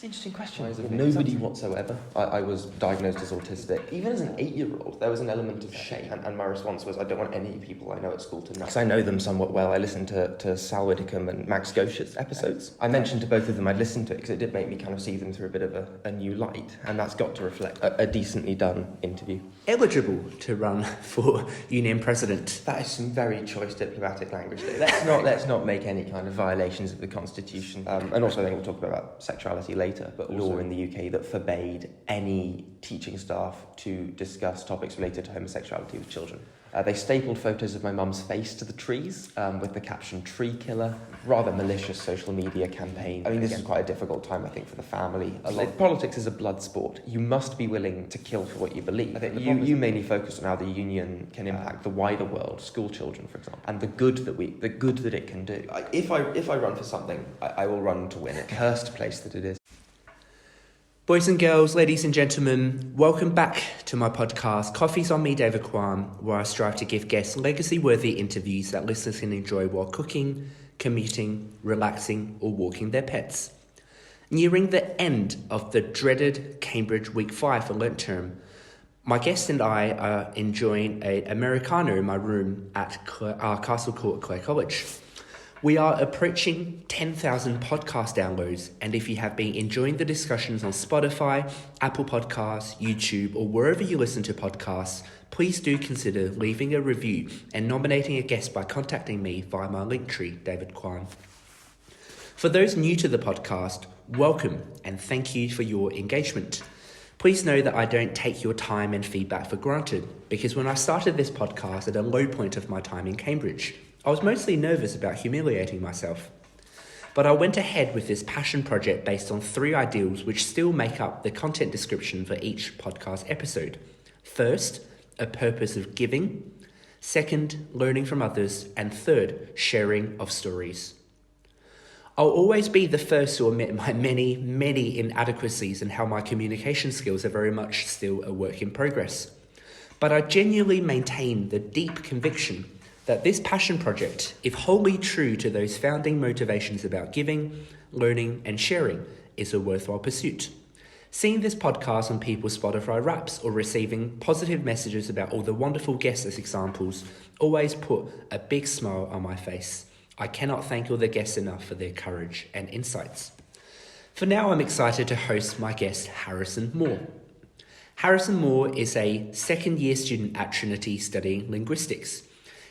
an interesting question. Nobody whatsoever. I was diagnosed as autistic. Even as an 8-year-old, there was an element of shame. And my response was, I don't want any people I know at school to know. Because I know them somewhat well. I listened to ceilidh and Max Gosha's episodes. I mentioned to both of them I'd listened to it because it did make me kind of see them through a bit of a new light. And that's got to reflect a decently done interview. Eligible to run for union president. That is some very choice diplomatic language. Let's not make any kind of violations of the Constitution. And also I think we'll talk about sexuality later, but law in the UK that forbade any teaching staff to discuss topics related to homosexuality with children. They stapled photos of my mum's face to the trees with the caption "Tree Killer." Rather malicious social media campaign. I mean, this is quite a difficult time, I think, for the family. Politics is a blood sport. You must be willing to kill for what you believe. I think you mainly focus on how the union can impact the wider world, school children, for example, and the good that it can do. If I run for something, I will run to win it. Cursed place that it is. Boys and girls, ladies and gentlemen, welcome back to my podcast, Coffee's on me, David Quan, where I strive to give guests legacy-worthy interviews that listeners can enjoy while cooking, commuting, relaxing, or walking their pets. Nearing the end of the dreaded Cambridge Week 5 for Lent term, my guest and I are enjoying an Americano in my room at Castle Court, Clare College. We are approaching 10,000 podcast downloads, and if you have been enjoying the discussions on Spotify, Apple Podcasts, YouTube, or wherever you listen to podcasts, please do consider leaving a review and nominating a guest by contacting me via my linktree, David Quan. For those new to the podcast, welcome and thank you for your engagement. Please know that I don't take your time and feedback for granted, because when I started this podcast at a low point of my time in Cambridge, I was mostly nervous about humiliating myself. But I went ahead with this passion project based on 3 ideals which still make up the content description for each podcast episode. First, a purpose of giving. Second, learning from others. And third, sharing of stories. I'll always be the first to admit my many inadequacies and how my communication skills are very much still a work in progress. But I genuinely maintain the deep conviction that this passion project, if wholly true to those founding motivations about giving, learning, and sharing, is a worthwhile pursuit. Seeing this podcast on people's Spotify Wraps or receiving positive messages about all the wonderful guests as examples always put a big smile on my face. I cannot thank all the guests enough for their courage and insights. For now, I'm excited to host my guest, Harrison Moore. Harrison Moore is a second-year student at Trinity studying linguistics.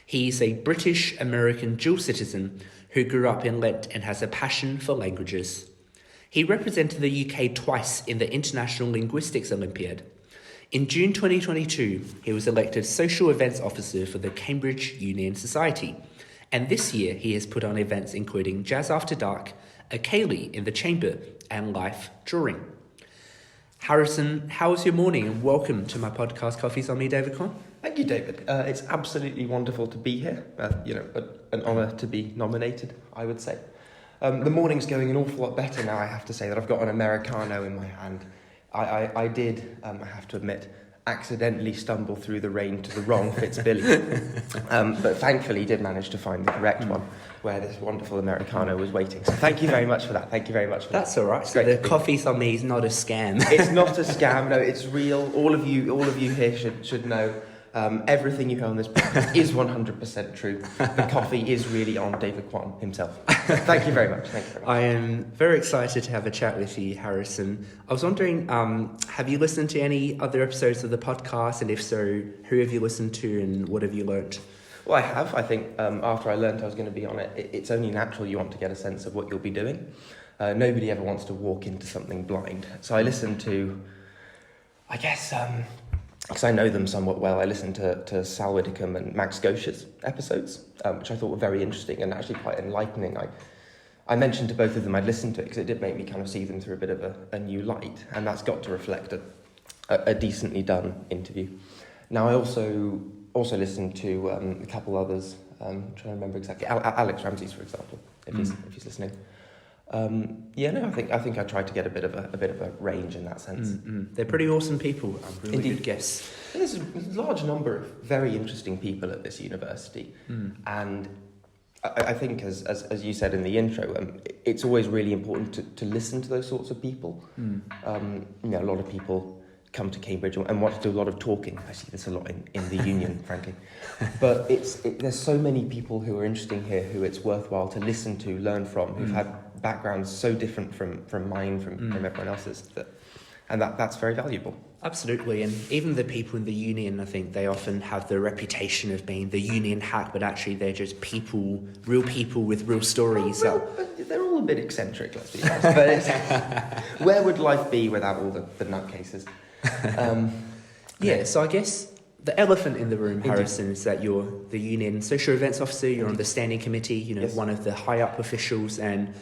He is a British-American dual citizen who grew up in Lent and has a passion for languages. He represented the UK twice in the International Linguistics Olympiad. In June 2022, he was elected Social Events Officer for the Cambridge Union Society. And this year, he has put on events including Jazz After Dark, a ceilidh in the Chamber, and Life Drawing. Harrison, how was your morning? And welcome to my podcast, Coffee's on me, David Quan. Thank you, David. It's absolutely wonderful to be here. An honour to be nominated, I would say. The morning's going an awful lot better now, I have to say, that I've got an Americano in my hand. I did, I have to admit, accidentally stumble through the rain to the wrong Fitzbilly. But thankfully did manage to find the correct one, where this wonderful Americano was waiting. So thank you very much for that. That's all right. So the Coffee's on me is not a scam. It's not a scam, no, it's real. All of you here should know. Everything you hear on this podcast is 100% true. The coffee is really on David Quan himself. Thank you very much. I am very excited to have a chat with you, Harrison. I was wondering, have you listened to any other episodes of the podcast? And if so, who have you listened to and what have you learnt? Well, I have. I think after I learned I was going to be on it, it's only natural you want to get a sense of what you'll be doing. Nobody ever wants to walk into something blind. So I listened to, I guess, because I know them somewhat well, I listened to ceilidh and Max Gosha's episodes, which I thought were very interesting and actually quite enlightening. I mentioned to both of them I'd listened to it because it did make me kind of see them through a bit of a new light, and that's got to reflect a decently done interview. I also listened to a couple others, I'm trying to remember exactly, Alex Ramsey's, for example, if he's listening. I think I tried to get a bit of a range in that sense. They're pretty awesome people. Really Indeed. Good guests. There's a large number of very interesting people at this university, and I think, as you said in the intro, it's always really important to listen to those sorts of people. A lot of people come to Cambridge and want to do a lot of talking. I see this a lot in the union, frankly. But there's so many people who are interesting here who it's worthwhile to listen to, learn from, who've had backgrounds so different from mine, from everyone else's, that's very valuable. Absolutely, and even the people in the union, I think they often have the reputation of being the union hack, but actually they're just people, real people with real stories. But they're all a bit eccentric, let's be honest. But where would life be without all the nutcases? So I guess the elephant in the room, Harrison, is that you're the union social events officer, you're on the standing committee, yes. One of the high-up officials, and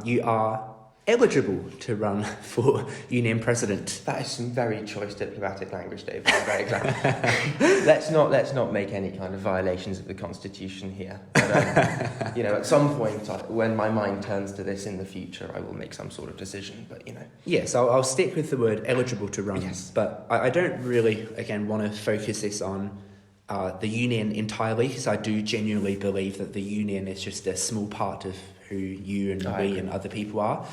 you are eligible to run for union president. That is some very choice diplomatic language, David. I'm very glad. Let's not make any kind of violations of the constitution here. But, at some point, when my mind turns to this in the future, I will make some sort of decision. But Yes, I'll stick with the word eligible to run. Yes. But I don't really, again, want to focus this on the union entirely, because I do genuinely believe that the union is just a small part of who you and we and other people are.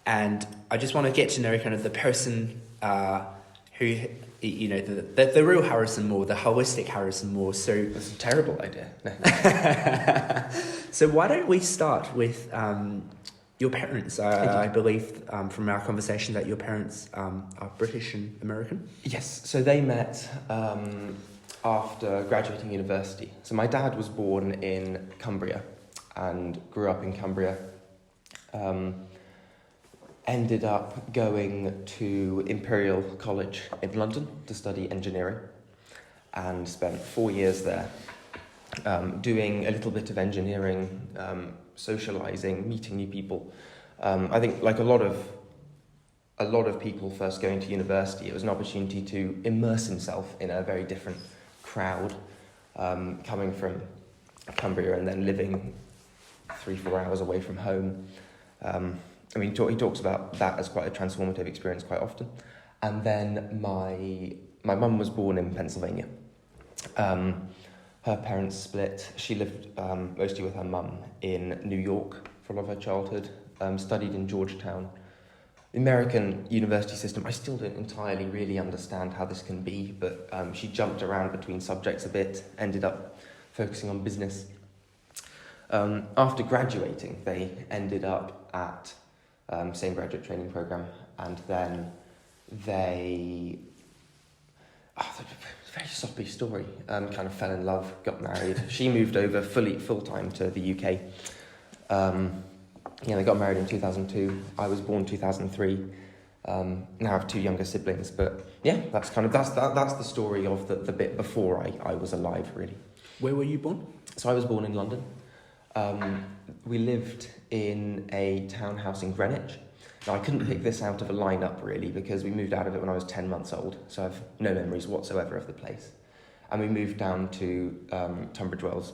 And I just want to get to know kind of the person who, the real Harrison Moore, the holistic Harrison Moore. So that's a terrible idea. So why don't we start with your parents? I believe from our conversation that your parents are British and American. Yes, so they met after graduating university. So my dad was born in Cumbria and grew up in Cumbria. Ended up going to Imperial College in London to study engineering and spent 4 years there doing a little bit of engineering, socialising, meeting new people. I think like a lot of people first going to university, it was an opportunity to immerse himself in a very different crowd, coming from Cumbria and then living 3-4 hours away from home. He talks about that as quite a transformative experience quite often. And then my mum was born in Pennsylvania. Her parents split. She lived mostly with her mum in New York for a lot of her childhood, studied in Georgetown. The American university system, I still don't entirely really understand how this can be, but she jumped around between subjects a bit, ended up focusing on business. After graduating, they ended up at same graduate training program, and then they very soppy story, kind of fell in love, got married. She moved over full-time to the UK. They got married in 2002. I was born 2003. Now I have 2 younger siblings, but that's the story of the bit before I was alive, really. Where were you born? So I was born in London. We lived in a townhouse in Greenwich. Now, I couldn't pick this out of a lineup, really, because we moved out of it when I was 10 months old, so I have no memories whatsoever of the place. And we moved down to Tunbridge Wells,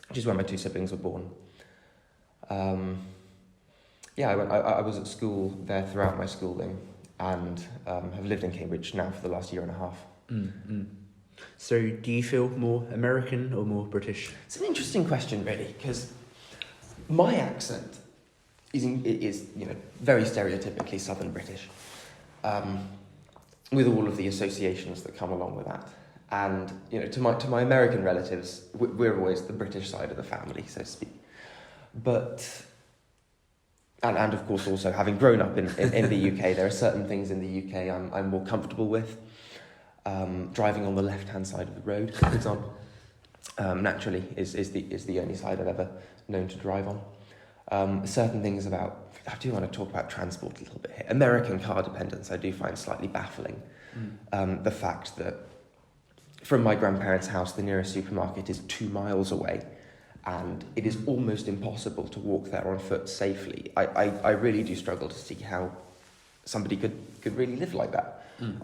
which is where my 2 siblings were born. I was at school there throughout my schooling, and have lived in Cambridge now for the last year and a half. Mm-hmm. So do you feel more American or more British? It's an interesting question, really, because my accent is very stereotypically Southern British, with all of the associations that come along with that. And to my American relatives, we're always the British side of the family, so to speak. But and of course also having grown up in the UK, there are certain things in the UK I'm more comfortable with. Driving on the left-hand side of the road, for example, naturally is the only side I've ever known to drive on. Certain things about, I do want to talk about transport a little bit here. American car dependence I do find slightly baffling. The fact that from my grandparents' house, the nearest supermarket is 2 miles away, and it is almost impossible to walk there on foot safely. I really do struggle to see how somebody could really live like that.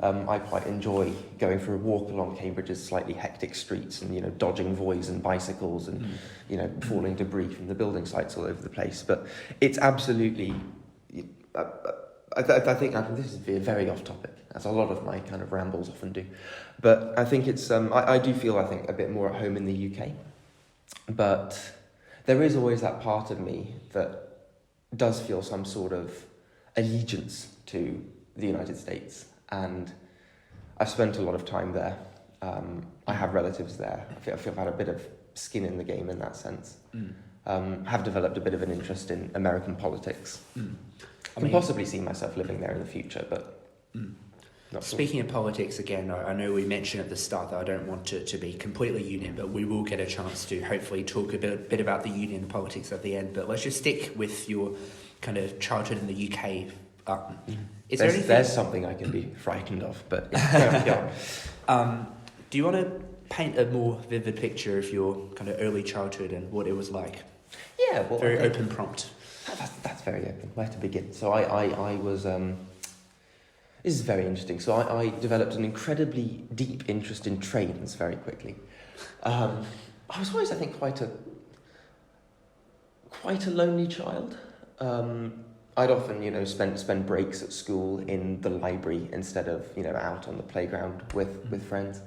I quite enjoy going for a walk along Cambridge's slightly hectic streets and, dodging voids and bicycles and, falling debris from the building sites all over the place. But it's absolutely, I think this is very off topic, as a lot of my kind of rambles often do. But I think it's, I do feel, I think, a bit more at home in the UK. But there is always that part of me that does feel some sort of allegiance to the United States, and I've spent a lot of time there. I have relatives there. I feel I've had a bit of skin in the game in that sense. Have developed a bit of an interest in American politics. I can possibly see myself living there in the future, but not sure. Speaking of politics again, I know we mentioned at the start that I don't want it to be completely union, but we will get a chance to hopefully talk a bit about the union and politics at the end. But let's just stick with your kind of childhood in the UK. There's something I can be frightened of, but yeah. Do you want to paint a more vivid picture of your kind of early childhood and what it was like? Yeah, well, very open prompt. That's very open. Where to begin? So I was. This is very interesting. So I developed an incredibly deep interest in trains very quickly. I was always, I think, quite a lonely child. I'd often, spend breaks at school in the library instead of, out on the playground with friends.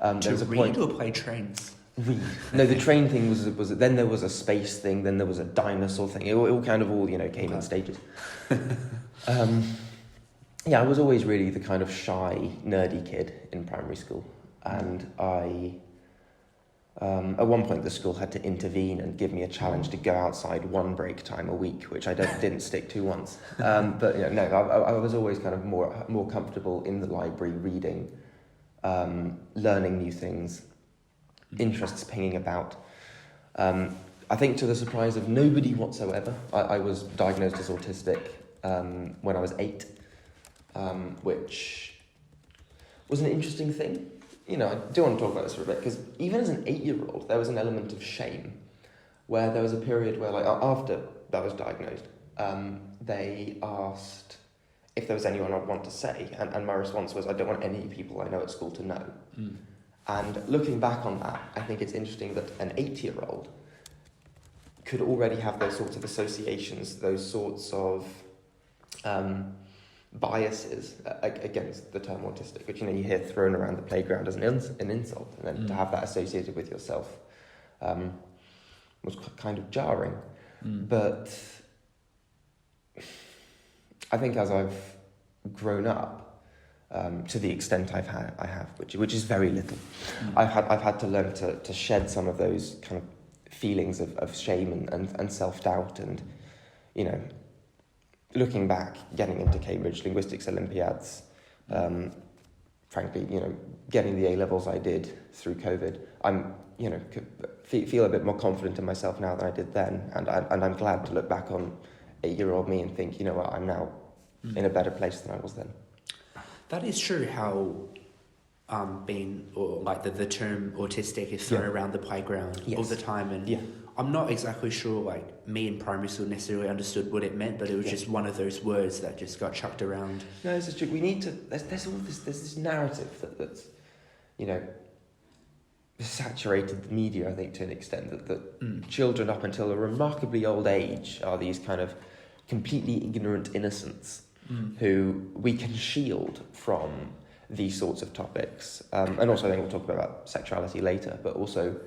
To read or play trains? Read. No, the train thing was then there was a space thing, then there was a dinosaur thing. It all came in stages. I was always really the kind of shy, nerdy kid in primary school, and I. At one point, the school had to intervene and give me a challenge to go outside one break time a week, which I didn't stick to once. But I was always kind of more comfortable in the library, reading, learning new things, interests pinging about. I think to the surprise of nobody whatsoever, I was diagnosed as autistic when I was 8, which was an interesting thing. I do want to talk about this for a bit, because even as an 8-year-old, there was an element of shame, where there was a period where, after I was diagnosed, they asked if there was anyone I'd want to say, and my response was, I don't want any people I know at school to know. And looking back on that, I think it's interesting that an 8-year-old could already have those sorts of associations, those sorts of biases against the term autistic, which you hear thrown around the playground as an insult, and then to have that associated with yourself was kind of jarring. But I think as I've grown up, to the extent I have, which is very little, I've had to learn to shed some of those kind of feelings of shame and self-doubt, and looking back, getting into Cambridge Linguistics Olympiads, frankly, getting the A-levels I did through COVID, I'm, feel a bit more confident in myself now than I did then, and I'm glad to look back on 8-year-old me and think, I'm now in a better place than I was then. That is true. How the term autistic is thrown around the playground all the time, and I'm not exactly sure, me in primary school necessarily understood what it meant, but it was just one of those words that just got chucked around. No, this is true. We need to, there's this narrative that's, saturated the media, I think, to an extent, that children up until a remarkably old age are these kind of completely ignorant innocents who we can shield from these sorts of topics. And also I think we'll talk about sexuality later, but also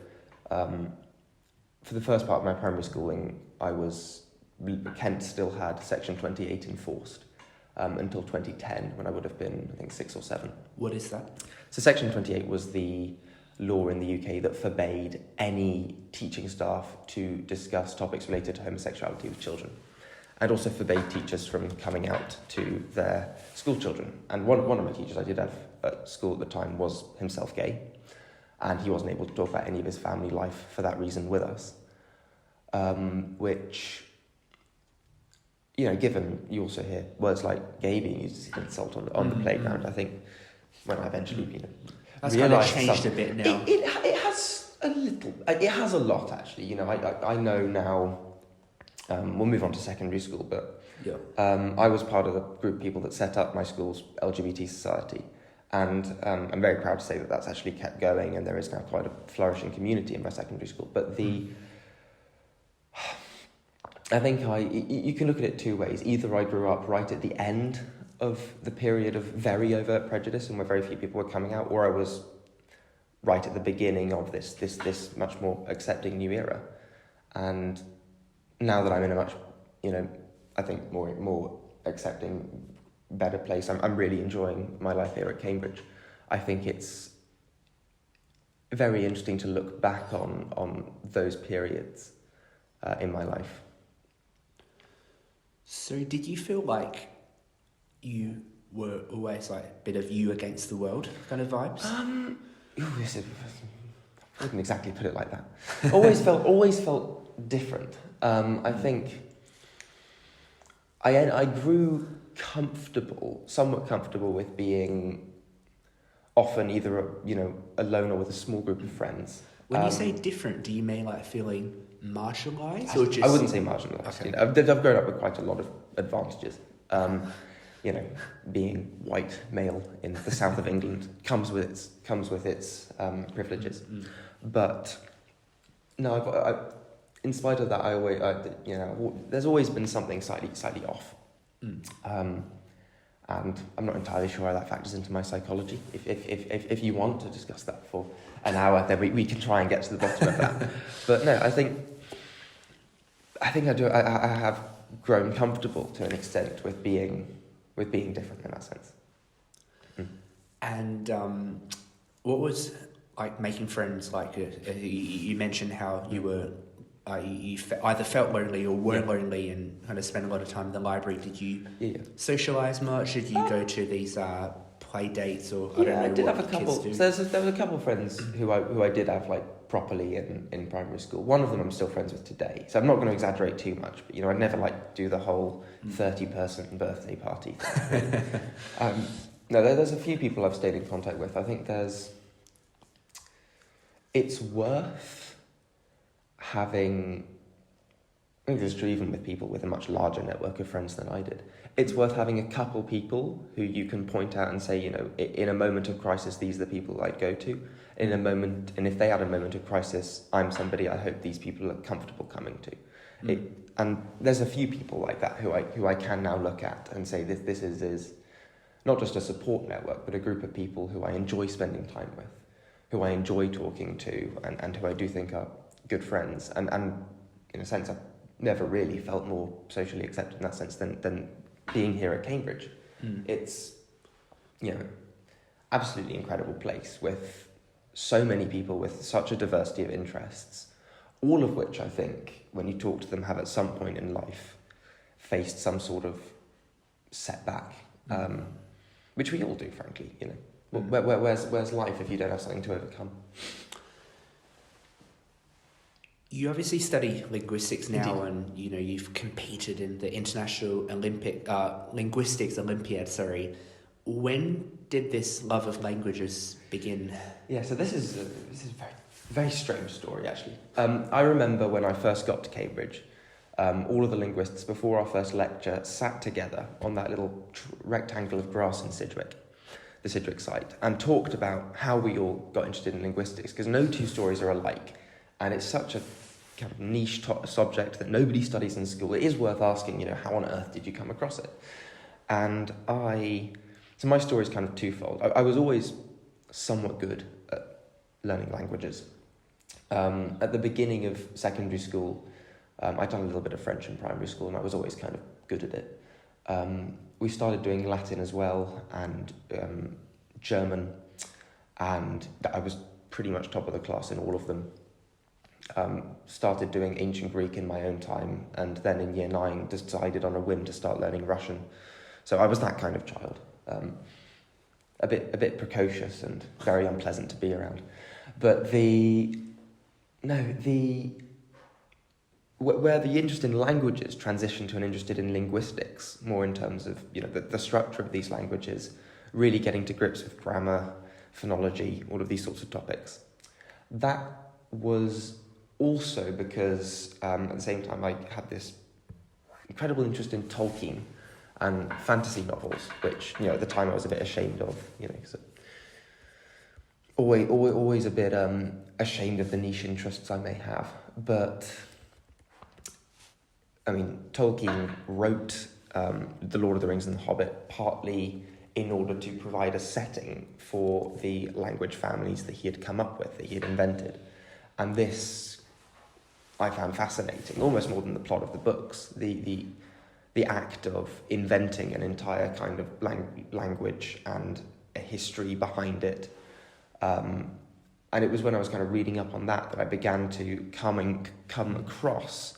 for the first part of my primary schooling, Kent still had Section 28 enforced until 2010, when I would have been, I think, 6 or 7. What is that? So Section 28 was the law in the UK that forbade any teaching staff to discuss topics related to homosexuality with children, and also forbade teachers from coming out to their school children. And one of my teachers I did have at school at the time was himself gay, and he wasn't able to talk about any of his family life for that reason with us. Which, given you also hear words like gay being used as an insult on the playground, I think when I eventually, that's kind of changed a bit now. It has a little, it has a lot actually. I know now, we'll move on to secondary school, but I was part of the group of people that set up my school's LGBT society. And I'm very proud to say that that's actually kept going, and there is now quite a flourishing community in my secondary school. But I think you can look at it two ways. Either I grew up right at the end of the period of very overt prejudice and where very few people were coming out, or I was right at the beginning of this much more accepting new era. And now that I'm in a much, I think more accepting, better place, I'm really enjoying my life here at Cambridge. I think it's very interesting to look back on those periods in my life. So did you feel like you were always like a bit of you against the world kind of vibes? I wouldn't exactly put it like that. Always felt different. I think I grew somewhat comfortable with being often either alone or with a small group of friends. When you say different, do you mean like feeling marginalised or just? I wouldn't say marginalised. Okay. I've grown up with quite a lot of advantages. Being white male in the south of England comes with its privileges. Mm-hmm. But no, in spite of that, there's always been something slightly off. Mm. And I'm not entirely sure how that factors into my psychology. If you want to discuss that for an hour, then we can try and get to the bottom of that. But no, I think I do. I have grown comfortable to an extent with being different in that sense. Mm. And what was like making friends like? You mentioned how you were. You either felt lonely or were lonely and kind of spent a lot of time in the library. Did you socialise much? Did you go to these play dates or I did have a couple. So there was a couple of friends who I did have like properly in primary school. One of them I'm still friends with today. So I'm not going to exaggerate too much, but I'd never like do the whole 30-person birthday party thing. No, there's a few people I've stayed in contact with. I think it's worth having, I think it's true even with people with a much larger network of friends than I did, it's worth having a couple people who you can point out and say, in a moment of crisis, these are the people I'd go to. And if they had a moment of crisis, I'm somebody I hope these people are comfortable coming to. And there's a few people like that who I can now look at and say this is not just a support network, but a group of people who I enjoy spending time with, who I enjoy talking to, and who I do think are good friends, and in a sense I've never really felt more socially accepted in that sense than being here at Cambridge. It's absolutely incredible place with so many people with such a diversity of interests, all of which I think when you talk to them have at some point in life faced some sort of setback, which we all do, frankly. Where's life if you don't have something to overcome? You obviously study linguistics now. Indeed. And you've competed in the International Linguistics Olympiad. When did this love of languages begin? Yeah, so this is a very, very strange story actually. I remember when I first got to Cambridge, all of the linguists before our first lecture sat together on that little rectangle of grass in Sidgwick, the Sidgwick site, and talked about how we all got interested in linguistics, because no two stories are alike. And it's such a kind of niche subject that nobody studies in school. It is worth asking, how on earth did you come across it? And so my story is kind of twofold. I was always somewhat good at learning languages. At the beginning of secondary school, I'd done a little bit of French in primary school, and I was always kind of good at it. We started doing Latin as well, and German, and I was pretty much top of the class in all of them. Started doing ancient Greek in my own time, and then in year 9 decided on a whim to start learning Russian. So I was that kind of child, a bit precocious and very unpleasant to be around. But where the interest in languages transitioned to an interest in linguistics, more in terms of the structure of these languages, really getting to grips with grammar, phonology, all of these sorts of topics. That was also because at the same time I had this incredible interest in Tolkien and fantasy novels, which at the time I was a bit ashamed of, so always a bit ashamed of the niche interests I may have. But I mean, Tolkien wrote The Lord of the Rings and The Hobbit partly in order to provide a setting for the language families that he had come up with, that he had invented. And this I found fascinating, almost more than the plot of the books. The act of inventing an entire kind of language and a history behind it. And it was when I was kind of reading up on that I began to come across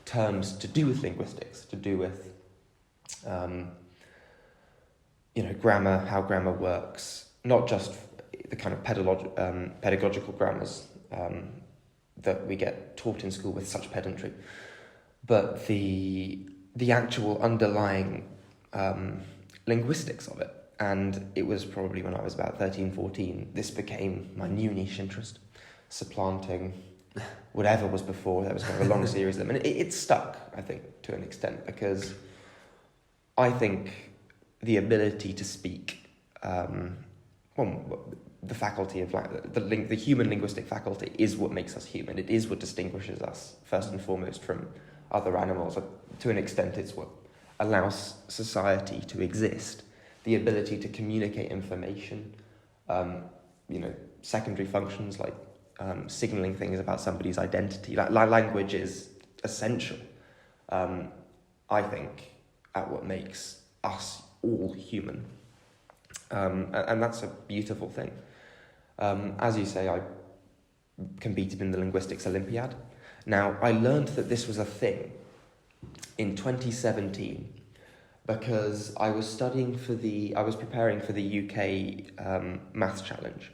terms to do with linguistics, to do with grammar, how grammar works, not just the kind of pedagogical grammars that we get taught in school with such pedantry, but the actual underlying linguistics of it. And it was probably when I was about 13, 14, this became my new niche interest, supplanting whatever was before. There was kind of a long series of them. And it stuck, I think, to an extent, because I think the ability to speak, the faculty of the human linguistic faculty is what makes us human. It is what distinguishes us, first and foremost, from other animals. To an extent, it's what allows society to exist. The ability to communicate information, secondary functions like signalling things about somebody's identity. Language is essential, I think, at what makes us all human. And that's a beautiful thing. As you say, I competed in the Linguistics Olympiad. Now, I learned that this was a thing in 2017 because I was preparing for the UK Maths Challenge.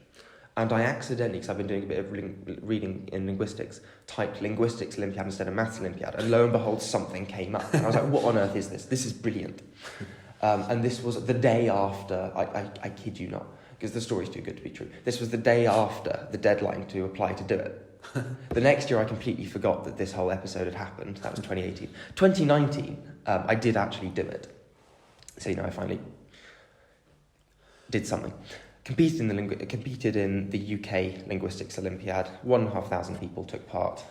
And I accidentally, because I've been doing a bit of reading in linguistics, typed Linguistics Olympiad instead of Maths Olympiad, and lo and behold, something came up. And I was like, what on earth is this? This is brilliant. And this was the day after, I kid you not, because the story's too good to be true. This was the day after the deadline to apply to do it. The next year I completely forgot that this whole episode had happened. That was 2018. 2019, I did actually do it. So, I finally did something. Competed in the UK Linguistics Olympiad. 1,500 people took part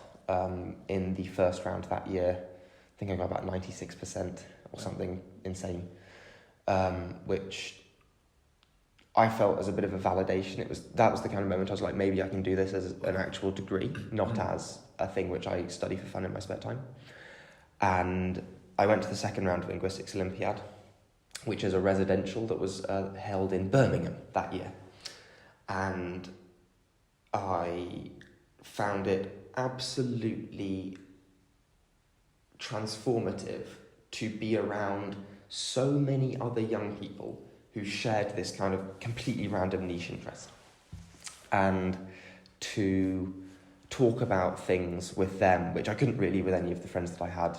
in the first round that year. I think I got about 96% or something insane, which I felt as a bit of a validation. That was the kind of moment I was like, maybe I can do this as an actual degree, not as a thing which I study for fun in my spare time. And I went to the second round of Linguistics Olympiad, which is a residential that was held in Birmingham that year. And I found it absolutely transformative to be around so many other young people who shared this kind of completely random niche interest, and to talk about things with them, which I couldn't really with any of the friends that I had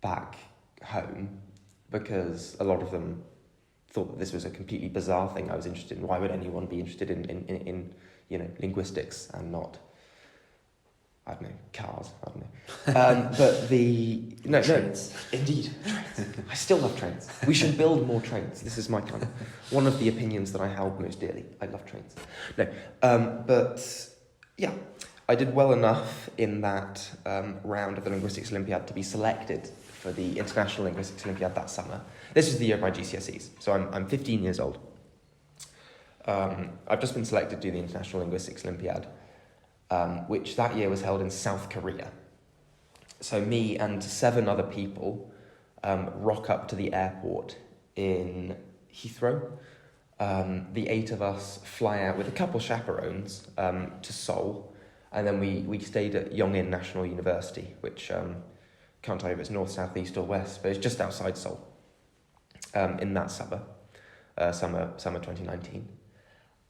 back home, because a lot of them thought that this was a completely bizarre thing I was interested in. Why would anyone be interested in linguistics and not, I don't know, cars? I don't know. But trains. Indeed, trains. I still love trains. We should build more trains. This is my kind of one of the opinions that I held most dearly. I love trains. But yeah, I did well enough in that round of the Linguistics Olympiad to be selected for the International Linguistics Olympiad that summer. This was the year of my GCSEs, so I'm 15 years old. I've just been selected to do the International Linguistics Olympiad, which that year was held in South Korea. So me and 7 other people rock up to the airport in Heathrow. The 8 of us fly out with a couple chaperones to Seoul, and then we stayed at Yongin National University, which can't tell you if it's north, south, east or west, but it's just outside Seoul in that summer 2019.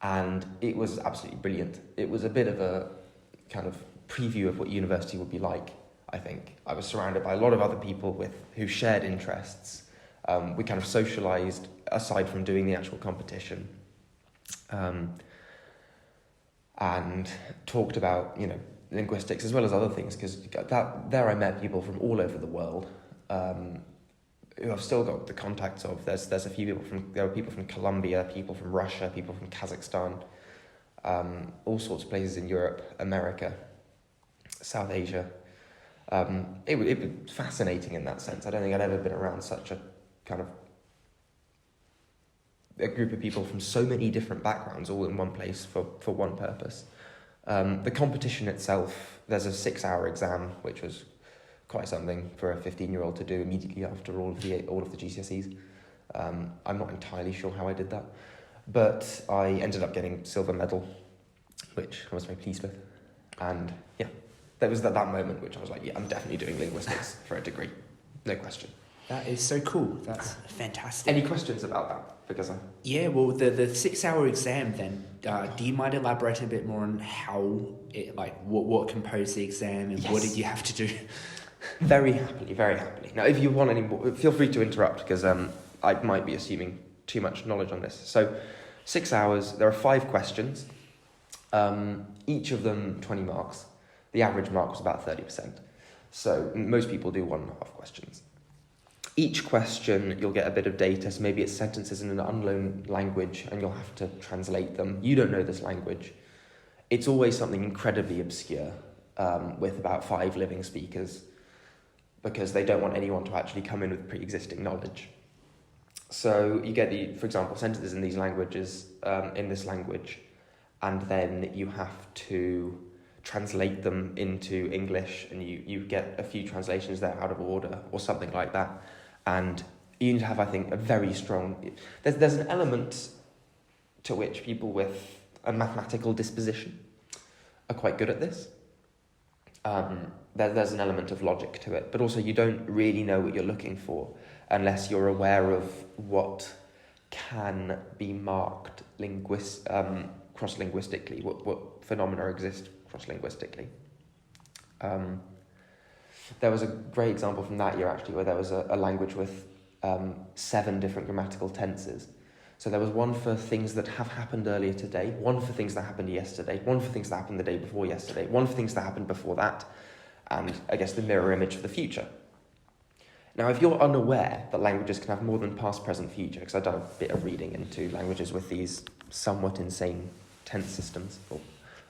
And it was absolutely brilliant. It was a bit of a kind of preview of what university would be like, I think. I was surrounded by a lot of other people who shared interests. We kind of socialised aside from doing the actual competition, and talked about, linguistics as well as other things, because there I met people from all over the world who I've still got the contacts of. There's a few people there were people from Colombia, people from Russia, people from Kazakhstan, all sorts of places in Europe, America, South Asia. It was fascinating in that sense. I don't think I'd ever been around such a kind of a group of people from so many different backgrounds all in one place for one purpose. The competition itself, there's a 6-hour exam, which was quite something for a 15-year-old to do immediately after all of the GCSEs. I'm not entirely sure how I did that, but I ended up getting silver medal, which I was very pleased with. And yeah, that was that moment which I was like, yeah, I'm definitely doing linguistics for a degree, no question. That is so cool. That's fantastic. Any questions about that? Because Yeah, well, the 6-hour exam then, do you mind elaborating a bit more on how it, like, what composed the exam and what did you have to do? Very happily, very happily. Now, if you want any more, feel free to interrupt, because I might be assuming too much knowledge on this. So, 6 hours, there are 5 questions, each of them 20 marks. The average mark was about 30%. So, most people do 1.5 questions. Each question, you'll get a bit of data, so maybe it's sentences in an unknown language, and you'll have to translate them. You don't know this language. It's always something incredibly obscure, with about 5 living speakers, because they don't want anyone to actually come in with pre-existing knowledge. So you get, for example, sentences in these languages, in this language, and then you have to translate them into English, and you get a few translations that are out of order, or something like that. And you need to have, I think, a very strong... There's an element to which people with a mathematical disposition are quite good at this. There's an element of logic to it, but also you don't really know what you're looking for unless you're aware of what can be marked cross-linguistically, what phenomena exist cross-linguistically. There was a great example from that year, actually, where there was a language with 7 different grammatical tenses. So there was one for things that have happened earlier today, one for things that happened yesterday, one for things that happened the day before yesterday, one for things that happened before that, and I guess the mirror image for the future. Now, if you're unaware that languages can have more than past, present, future, because I've done a bit of reading into languages with these somewhat insane tense systems, well,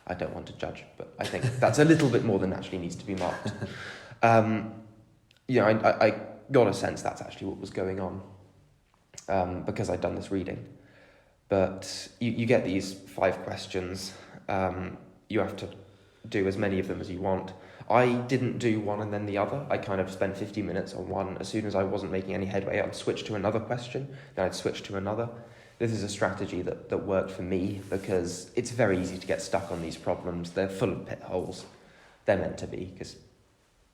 I don't want to judge, but I think that's a little bit more than actually needs to be marked. I got a sense that's actually what was going on, because I'd done this reading. But you get these 5 questions. You have to do as many of them as you want. I didn't do one and then the other. I kind of spent 50 minutes on one. As soon as I wasn't making any headway, I'd switch to another question, then I'd switch to another. This is a strategy that worked for me, because it's very easy to get stuck on these problems. They're full of pit holes. They're meant to be, because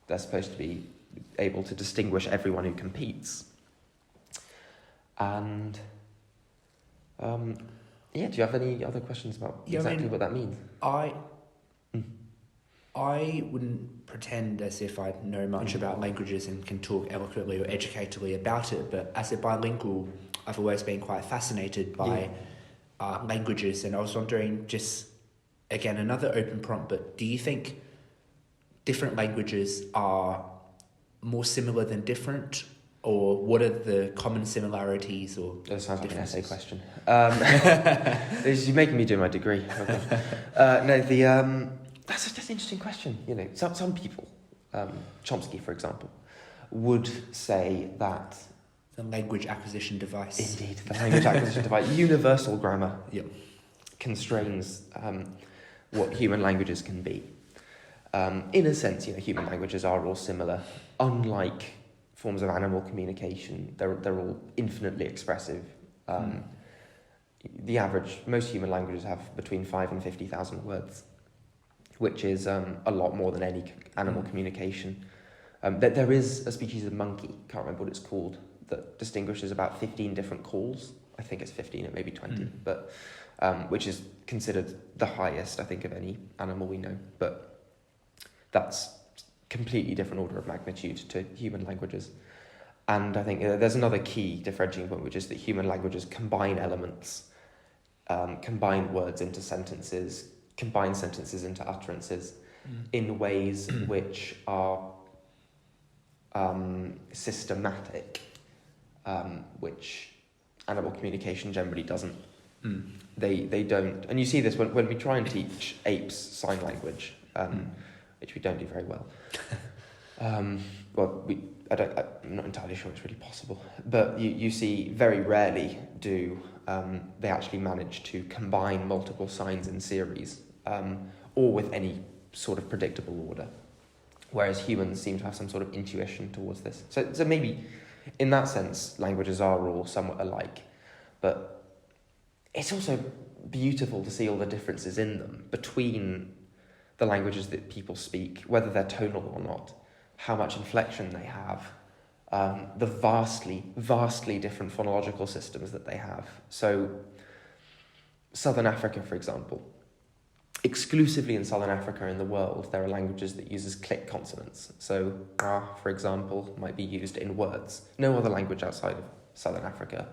they're supposed to be able to distinguish everyone who competes. And, do you have any other questions about exactly what that means? I wouldn't pretend as if I know much about languages and can talk eloquently or educatively about it, but as a bilingual, I've always been quite fascinated by languages, and I was wondering, just, again, another open prompt, but do you think different languages are more similar than different, or what are the common similarities or That sounds like an essay differences? question. You're making me do my degree. Okay. That's an interesting question. You know, some people, Chomsky, for example, would say that the language acquisition device. Indeed, the language acquisition device, universal grammar, Yep. constrains what human languages can be. In a sense, human languages are all similar. Unlike forms of animal communication, they're all infinitely expressive. Most human languages have between 5 and 50,000 words, which is a lot more than any animal communication. There is a species of monkey, can't remember what it's called, that distinguishes about 15 different calls. I think it's 15, it may be 20, but which is considered the highest, I think, of any animal we know. But that's completely different order of magnitude to human languages. And I think there's another key differentiating point, which is that human languages combine elements, combine words into sentences, combine sentences into utterances in ways which are systematic, which animal communication generally doesn't. They don't, and you see this when we try and teach apes sign language, which we don't do very well. I'm not entirely sure it's really possible, but you see very rarely do they actually manage to combine multiple signs in series, or with any sort of predictable order. Whereas humans seem to have some sort of intuition towards this. So maybe, in that sense, languages are all somewhat alike. But it's also beautiful to see all the differences in them between the languages that people speak, whether they're tonal or not, how much inflection they have, the vastly different phonological systems that they have. So Southern Africa, for example, exclusively in Southern Africa in the world, there are languages that uses click consonants. So for example, might be used in words. No other language outside of Southern Africa,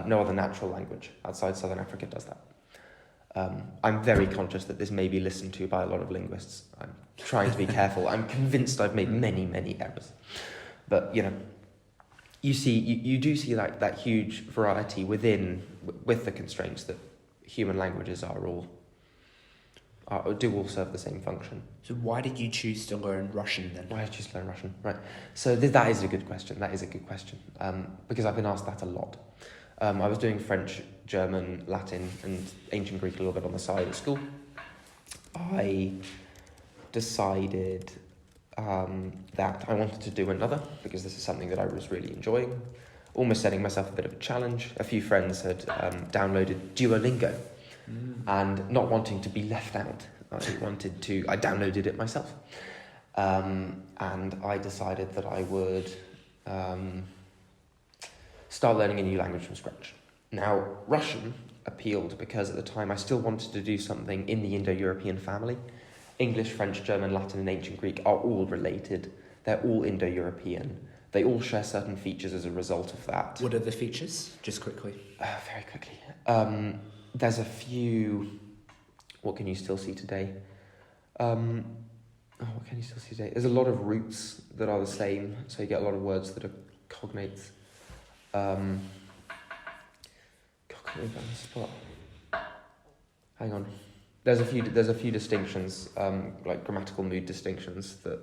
no other natural language outside Southern Africa does that. I'm very conscious that this may be listened to by a lot of linguists. I'm trying to be careful. I'm convinced I've made many errors. But, you do see that huge variety with the constraints that human languages do all serve the same function. So why did you choose to learn Russian then? Why did I choose to learn Russian? Right. So that is a good question. Because I've been asked that a lot. I was doing French, German, Latin, and ancient Greek a little bit on the side at school. I decided that I wanted to do another, because this is something that I was really enjoying, almost setting myself a bit of a challenge. A few friends had downloaded Duolingo, and not wanting to be left out, I downloaded it myself. And I decided that I would start learning a new language from scratch. Now, Russian appealed because at the time I still wanted to do something in the Indo-European family. English, French, German, Latin, and ancient Greek are all related. They're all Indo-European. They all share certain features as a result of that. What are the features, just quickly? Very quickly. There's a few... What can you still see today? There's a lot of roots that are the same, so you get a lot of words that are cognates. Cognates on the spot. Hang on. There's a few distinctions, like grammatical mood distinctions, that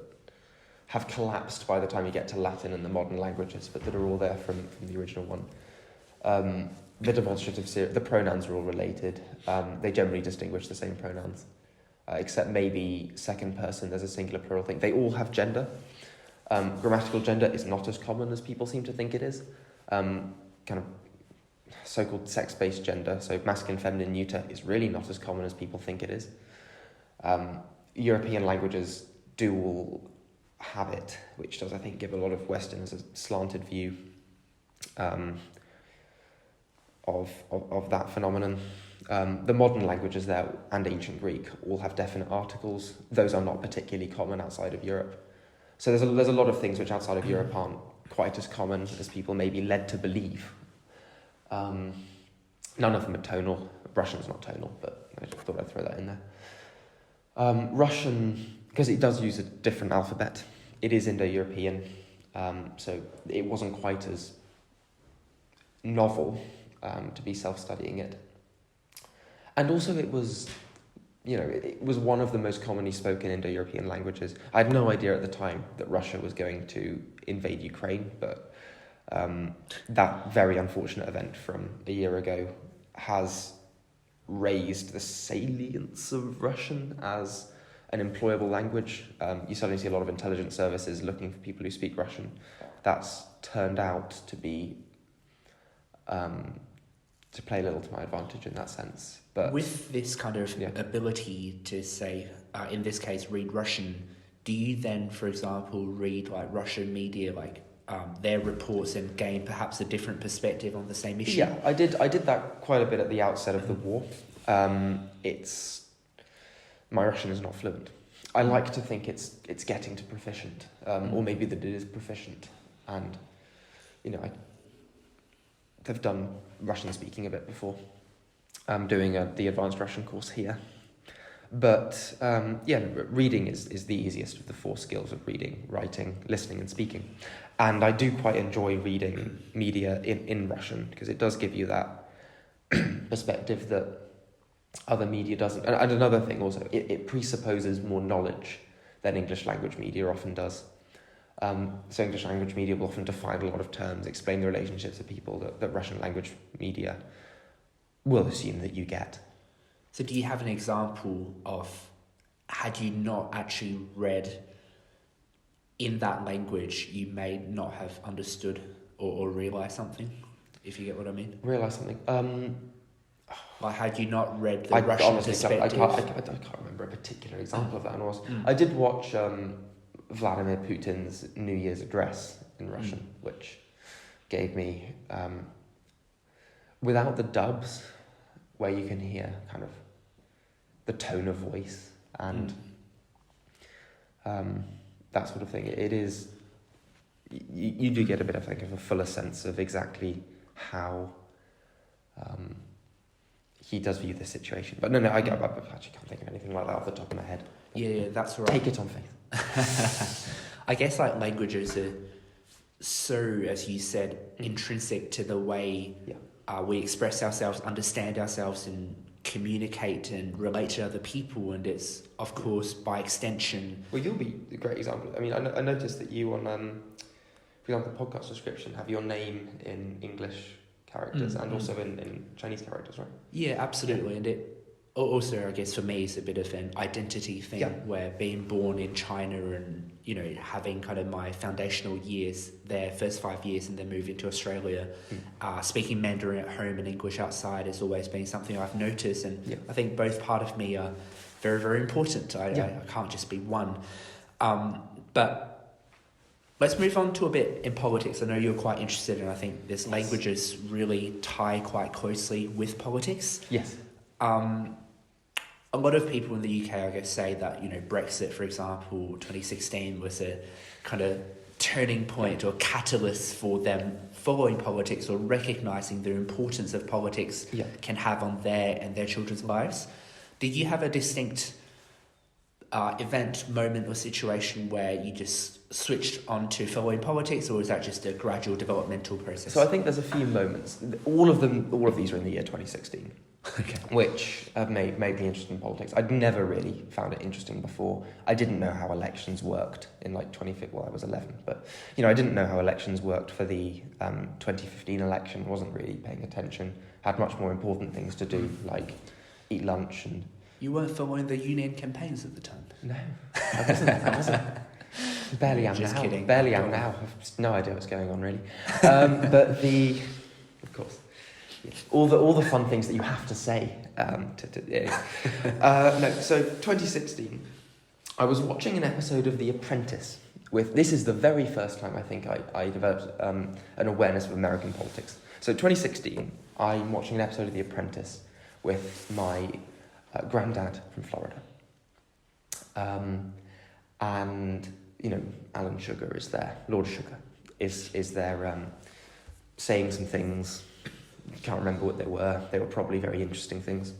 have collapsed by the time you get to Latin and the modern languages, but that are all there from the original one. The demonstrative series, the pronouns are all related. They generally distinguish the same pronouns, except maybe second person, there's a singular plural thing. They all have gender. Grammatical gender is not as common as people seem to think it is. Kind of so-called sex-based gender, so masculine, feminine, neuter, is really not as common as people think it is. European languages do all have it, which does, I think, give a lot of Westerners a slanted view of that phenomenon. The modern languages there and ancient Greek all have definite articles. Those are not particularly common outside of Europe. So there's a lot of things which outside of Europe aren't quite as common as people may be led to believe. None of them are tonal. Russian's not tonal, but I just thought I'd throw that in there. Russian, because it does use a different alphabet, it is Indo-European, so it wasn't quite as novel to be self-studying it. And also it was one of the most commonly spoken Indo-European languages. I had no idea at the time that Russia was going to invade Ukraine, but that very unfortunate event from a year ago has raised the salience of Russian as an employable language. You suddenly see a lot of intelligence services looking for people who speak Russian. That's turned out to be to play a little to my advantage in that sense. But with this kind of ability to say, in this case, read Russian, do you then, for example, read like Russian media, like their reports, and gain perhaps a different perspective on the same issue? Yeah, I did that quite a bit at the outset of the war. My Russian is not fluent. I like to think it's getting to proficient, or maybe that it is proficient, and they've done Russian speaking a bit before. I'm doing the advanced Russian course here. But reading is the easiest of the four skills of reading, writing, listening, and speaking. And I do quite enjoy reading media in Russian, because it does give you that perspective that other media doesn't. And another thing also, it presupposes more knowledge than English language media often does. So English language media will often define a lot of terms, explain the relationships of people that Russian language media will assume that you get. So do you have an example of had you not actually read in that language, you may not have understood or realised something, if you get what I mean. Realise something. Like, had you not read the Russian perspective? I can't remember a particular example of that. I did watch Vladimir Putin's New Year's address in Russian, which gave me, without the dubs, where you can hear kind of the tone of voice and that sort of thing. It is, you do get a bit, I think, of a fuller sense of exactly how he does view the situation. But no, I actually can't think of anything like that off the top of my head. Yeah, that's all right. Take it on faith. I guess like languages are so, as you said, intrinsic to the way we express ourselves, understand ourselves, and communicate and relate to other people. And it's, of course, by extension. Well, you'll be a great example. I mean, I noticed that you on, for example, the podcast description have your name in English characters and also in Chinese characters, right? Yeah, absolutely. And it also, I guess, for me, is a bit of an identity thing where being born in China and, you know, having kind of my foundational years there, first 5 years, and then moving to Australia, speaking Mandarin at home and English outside has always been something I've noticed. And I think both part of me are very, very important. I can't just be one. But let's move on to a bit in politics. I know you're quite interested, and I think this languages really tie quite closely with politics. Yes. A lot of people in the UK, I guess, say that, you know, Brexit, for example, 2016 was a kind of turning point or catalyst for them following politics or recognising the importance of politics can have on their and their children's lives. Did you have a distinct event, moment or situation where you just switched on to following politics, or was that just a gradual developmental process? So I think there's a few moments. All of these are in the year 2016. Okay. Which have made me interested in politics. I'd never really found it interesting before. I didn't know how elections worked in like 2015. Well, I was 11, but you know, I didn't know how elections worked for the 2015 election. Wasn't really paying attention. Had much more important things to do, like eat lunch and. You weren't following the union campaigns at the time. No, I wasn't. Barely am Just now. kidding. Barely am now. I've no idea what's going on really. But of course. All the fun things that you have to say. So 2016, I was watching an episode of The Apprentice. This is the very first time I think I developed an awareness of American politics. So 2016, I'm watching an episode of The Apprentice with my granddad from Florida. And, you know, Alan Sugar is there, Lord Sugar is there saying some things. Can't remember what they were. They were probably very interesting things.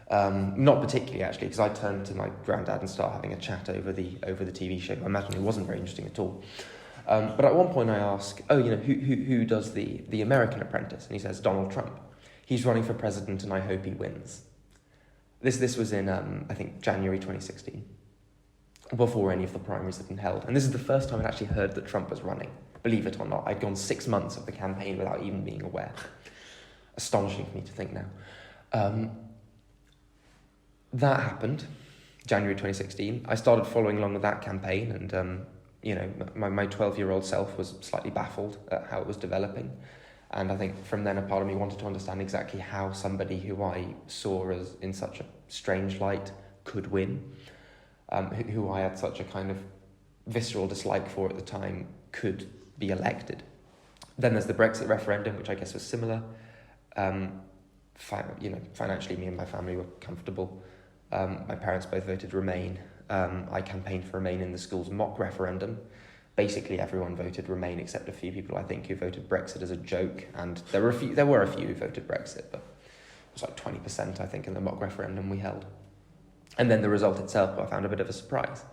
Not particularly, actually, because I turned to my granddad and started having a chat over the TV show. I imagine it wasn't very interesting at all. But at one point I ask, who does the American Apprentice? And he says, Donald Trump. He's running for president and I hope he wins. This was in, I think, January 2016, before any of the primaries had been held. And this is the first time I'd actually heard that Trump was running. Believe it or not, I'd gone 6 months of the campaign without even being aware. Astonishing for me to think now. That happened, January 2016. I started following along with that campaign, and my 12-year-old self was slightly baffled at how it was developing. And I think from then a part of me wanted to understand exactly how somebody who I saw as in such a strange light could win, who I had such a kind of visceral dislike for at the time could be elected. Then there's the Brexit referendum, which I guess was similar. Financially, me and my family were comfortable. My parents both voted Remain. I campaigned for Remain in the school's mock referendum. Basically, everyone voted Remain except a few people, I think, who voted Brexit as a joke. And there were a few who voted Brexit, but it was like 20%, I think, in the mock referendum we held. And then the result itself, I found a bit of a surprise.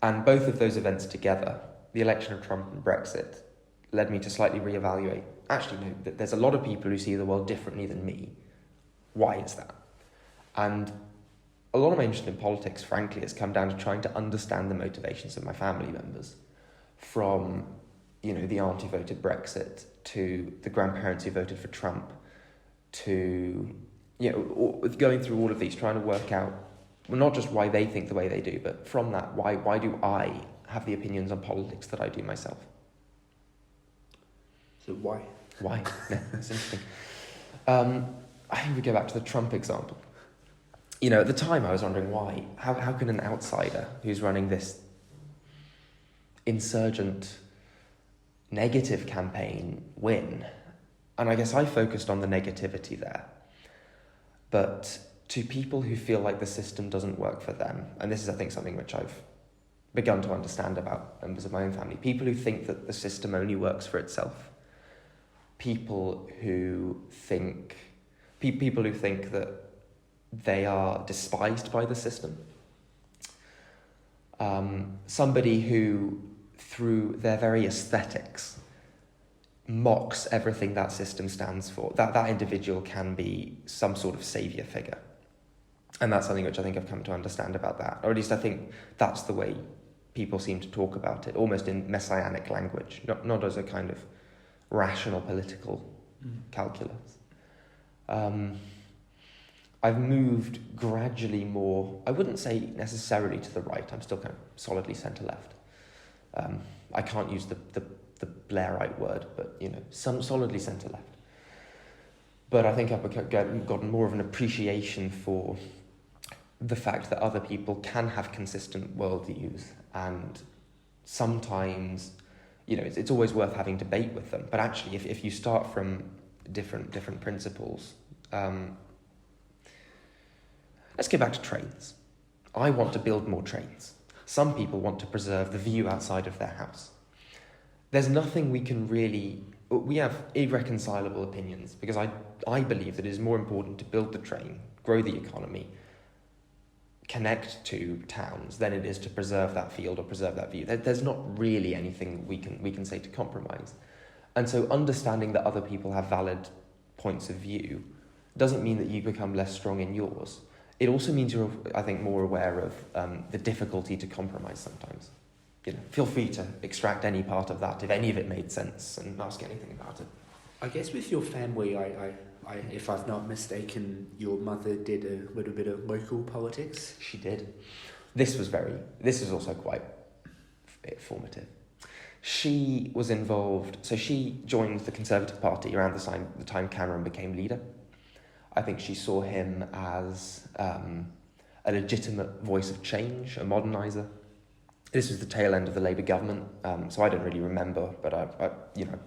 And both of those events together, the election of Trump and Brexit, led me to slightly reevaluate. Actually, no, there's a lot of people who see the world differently than me. Why is that? And a lot of my interest in politics, frankly, has come down to trying to understand the motivations of my family members. From, the aunt who voted Brexit, to the grandparents who voted for Trump, to, going through all of these, trying to work out well, not just why they think the way they do, but from that, why do I have the opinions on politics that I do myself? So why? Why? Yeah, that's interesting. I think we go back to the Trump example. At the time I was wondering why. How can an outsider who's running this insurgent, negative campaign win? And I guess I focused on the negativity there. But to people who feel like the system doesn't work for them, and this is, I think, something which I've begun to understand about members of my own family, people who think that the system only works for itself, people who think that they are despised by the system, somebody who, through their very aesthetics, mocks everything that system stands for, that individual can be some sort of saviour figure. And that's something which I think I've come to understand about that, or at least I think that's the way people seem to talk about it, almost in messianic language, not as a kind of rational political calculus. I've moved gradually more, I wouldn't say necessarily to the right, I'm still kind of solidly centre-left. I can't use the Blairite word, but, some solidly centre-left. But I think I've gotten more of an appreciation for the fact that other people can have consistent worldviews, and sometimes, it's always worth having debate with them. But actually, if you start from different principles, let's go back to trains. I want to build more trains. Some people want to preserve the view outside of their house. There's nothing we have irreconcilable opinions, because I believe that it is more important to build the train, grow the economy, connect to towns, than it is to preserve that field or preserve that view. There's not really anything we can say to compromise. And so understanding that other people have valid points of view doesn't mean that you become less strong in yours. It also means you're, I think, more aware of the difficulty to compromise sometimes. Feel free to extract any part of that, if any of it made sense, and ask anything about it. I guess with your family, I if I've not mistaken, your mother did a little bit of local politics. She did. This was also quite formative. She was involved, so she joined the Conservative Party around the time Cameron became leader. I think she saw him as a legitimate voice of change, a moderniser. This was the tail end of the Labour government, so I don't really remember, but I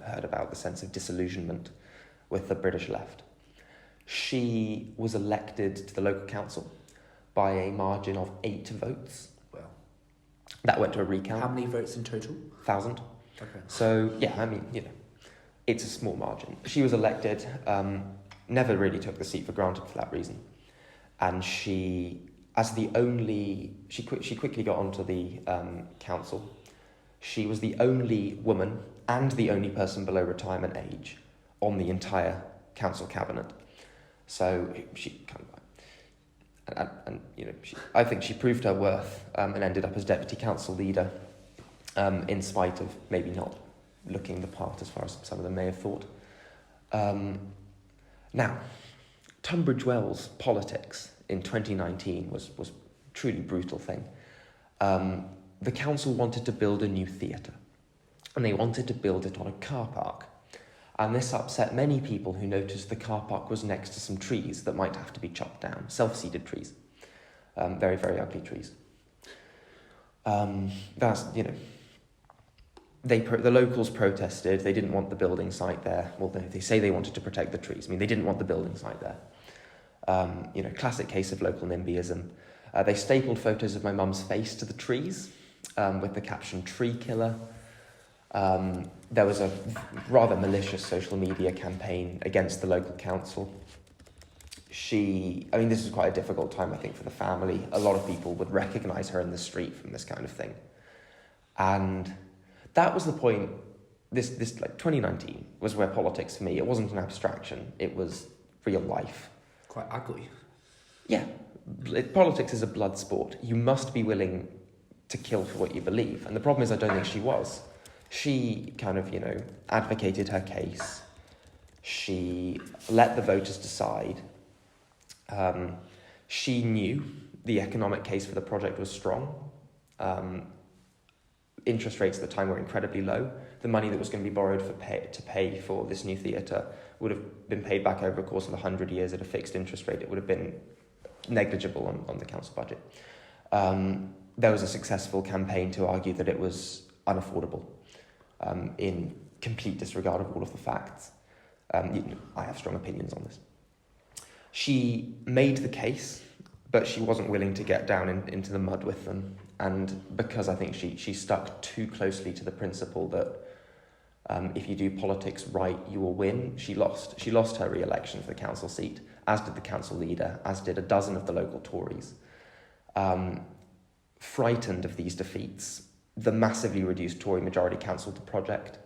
heard about the sense of disillusionment with the British left. She was elected to the local council by a margin of 8 votes. Well, that went to a recount. How many votes in total? 1,000. Okay. So, it's a small margin. She was elected, never really took the seat for granted for that reason. And she quickly got onto the council. She was the only woman and the only person below retirement age on the entire council cabinet. So she I think she proved her worth and ended up as deputy council leader, in spite of maybe not looking the part as far as some of them may have thought. Now, Tunbridge Wells politics in 2019 was a truly brutal thing. The council wanted to build a new theatre, and they wanted to build it on a car park. And this upset many people who noticed the car park was next to some trees that might have to be chopped down, self-seeded trees, very, very ugly trees. The locals protested. They didn't want the building site there. Well, they say they wanted to protect the trees. They didn't want the building site there. Classic case of local NIMBYism. They stapled photos of my mum's face to the trees with the caption "Tree Killer." There was a rather malicious social media campaign against the local council. This was quite a difficult time, I think, for the family. A lot of people would recognise her in the street from this kind of thing. And that was the point, this 2019 was where politics for me, it wasn't an abstraction, it was real life. Quite ugly. Yeah. Politics is a blood sport. You must be willing to kill for what you believe. And the problem is I don't think she was. She kind of, advocated her case. She let the voters decide. She knew The economic case for the project was strong. Interest rates at the time were incredibly low. The money that was going to be borrowed to pay for this new theatre would have been paid back over a course of 100 years at a fixed interest rate. It would have been negligible on the council budget. There was a successful campaign to argue that it was unaffordable, in complete disregard of all of the facts. I have strong opinions on this. She made the case, but she wasn't willing to get down into the mud with them. And because I think she stuck too closely to the principle that if you do politics right, you will win, she lost. She lost her re-election for the council seat, as did the council leader, as did a dozen of the local Tories. Frightened of these defeats, the massively reduced Tory majority cancelled the project,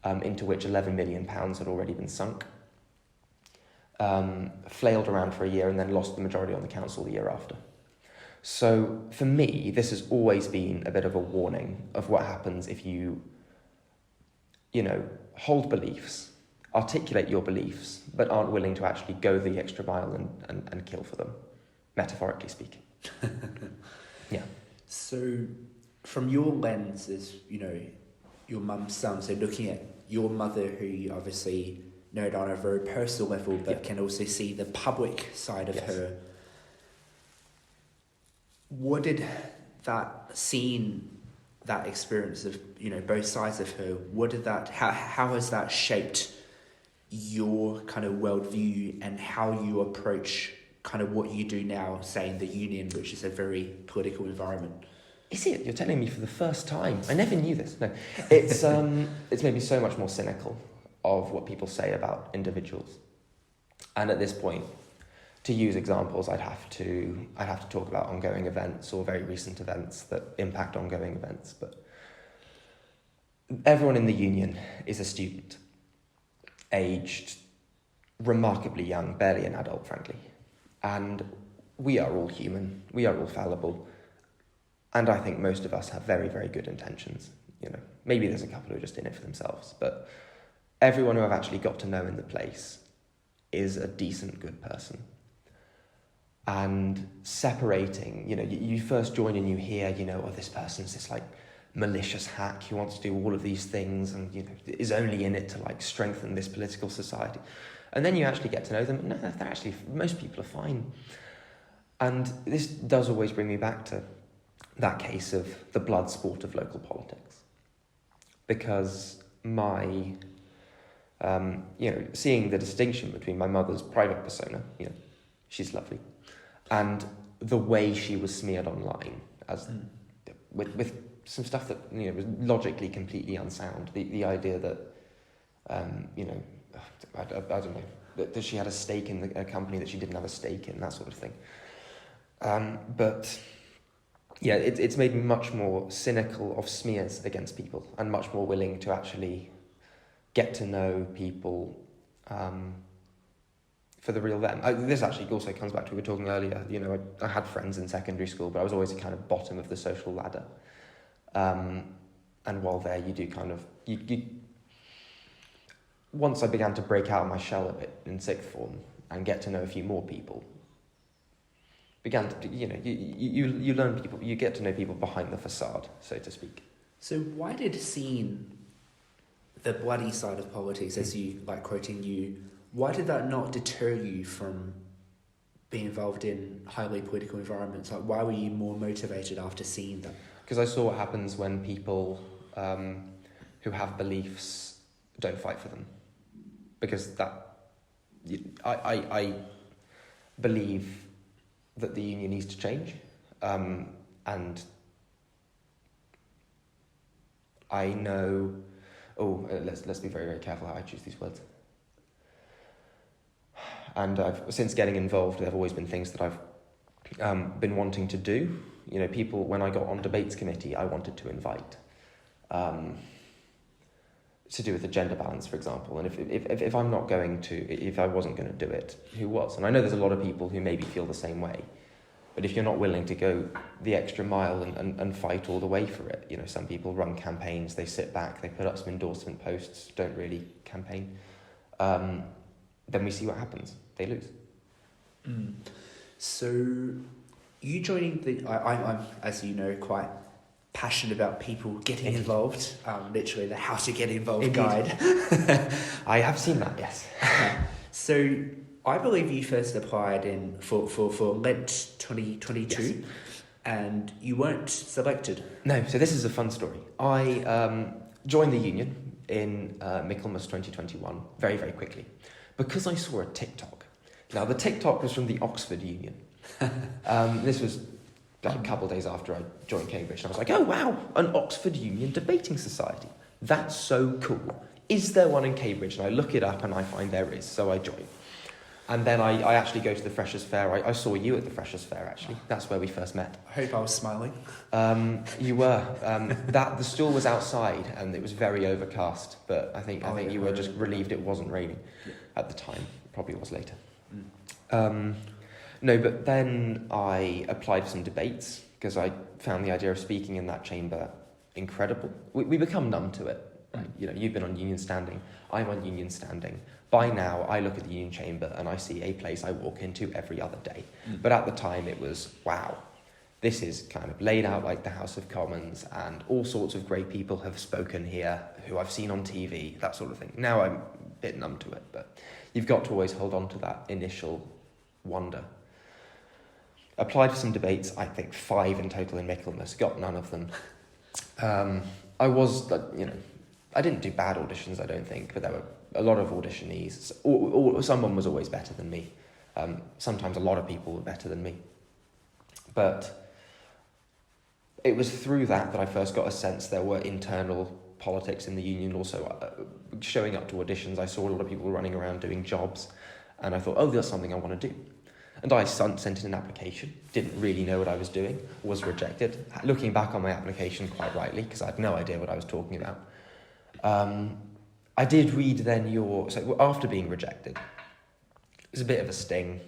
into which £11 million had already been sunk, flailed around for a year and then lost the majority on the council the year after. So for me, this has always been a bit of a warning of what happens if you hold beliefs, articulate your beliefs, but aren't willing to actually go the extra mile and kill for them, metaphorically speaking. Yeah. So from your lens as, your mum's son, so looking at your mother, who you obviously know on a very personal level, but can also see the public side of her, what did that experience of, both sides of her, how has that shaped your kind of worldview and how you approach kind of what you do now, say in the union, which is a very political environment? Is it? You're telling me for the first time. I never knew this. No, it's made me so much more cynical of what people say about individuals. And at this point, to use examples, I'd have to talk about ongoing events or very recent events that impact ongoing events. But everyone in the union is a student, aged remarkably young, barely an adult, frankly. And we are all human. We are all fallible. And I think most of us have very, very good intentions. Maybe there's a couple who are just in it for themselves, but everyone who I've actually got to know in the place is a decent, good person. And separating, you first join and you hear, this person's this malicious hack who wants to do all of these things and, is only in it to strengthen this political society. And then you actually get to know them, and no, most people are fine. And this does always bring me back to that case of the blood sport of local politics. Because my, seeing the distinction between my mother's private persona, she's lovely, and the way she was smeared online as with some stuff that was logically completely unsound. The idea that I don't know that she had a stake in a company that she didn't have a stake in, that sort of thing. But yeah, it's made me much more cynical of smears against people and much more willing to actually get to know people for the real them. This actually also comes back to what we were talking earlier. I had friends in secondary school, but I was always kind of bottom of the social ladder. And while there, you do kind of... Once I began to break out of my shell a bit in sixth form and get to know a few more people, you learn people, you get to know people behind the facade, so to speak. So why did seeing the bloody side of politics, as you quoting you, why did that not deter you from being involved in highly political environments? Why were you more motivated after seeing that? Because I saw what happens when people who have beliefs don't fight for them. Because I believe that the union needs to change, and I know. Let's be very, very careful how I choose these words. And since getting involved, there have always been things that I've been wanting to do. People, when I got on debates committee, I wanted to invite. To do with the gender balance, for example. And if I'm not going to, if I wasn't going to do it, who was? And I know there's a lot of people who maybe feel the same way. But if you're not willing to go the extra mile and fight all the way for it, some people run campaigns, they sit back, they put up some endorsement posts, don't really campaign, then we see what happens. They lose. So you joining I'm, as you know, quite passionate about people getting involved. Literally the how to get involved Indeed. guide. I have seen that, yes. So I believe you first applied for Lent 2022, Yes. and you weren't selected. No, so this is a fun story. I joined the union in Michaelmas 2021 very, very quickly because I saw a TikTok. Now, the TikTok was from the Oxford Union. This was like a couple of days after I joined Cambridge, and I was like, oh, wow, an Oxford Union debating society. That's so cool. Is there one in Cambridge? And I look it up and I find there is, so I join. And then I actually go to the Freshers' Fair. I saw you at the Freshers' Fair, actually. That's where we first met. I hope I was smiling. You were. The stool was outside and it was very overcast, but I think you were just relieved it wasn't raining at the time. Probably was later. No, but then I applied for some debates because I found the idea of speaking in that chamber incredible. We become numb to it. Right? You know, you've been on union standing. I'm on union standing. By now, I look at the union chamber and I see a place I walk into every other day. But at the time, it was, wow, this is kind of laid out like the House of Commons, and all sorts of great people have spoken here who I've seen on TV, that sort of thing. Now I'm a bit numb to it, but you've got to always hold on to that initial wonder. Applied for some debates, I think 5 in total in Michaelmas, got none of them. I was, I didn't do bad auditions, I don't think, but there were a lot of auditionees. Someone was always better than me. Sometimes a lot of people were better than me. But it was through that I first got a sense there were internal politics in the union. Also, showing up to auditions, I saw a lot of people running around doing jobs, and I thought, oh, that's something I want to do. And I sent in an application, didn't really know what I was doing, was rejected. Looking back on my application, quite rightly, because I had no idea what I was talking about. I did read then after being rejected, it was a bit of a sting.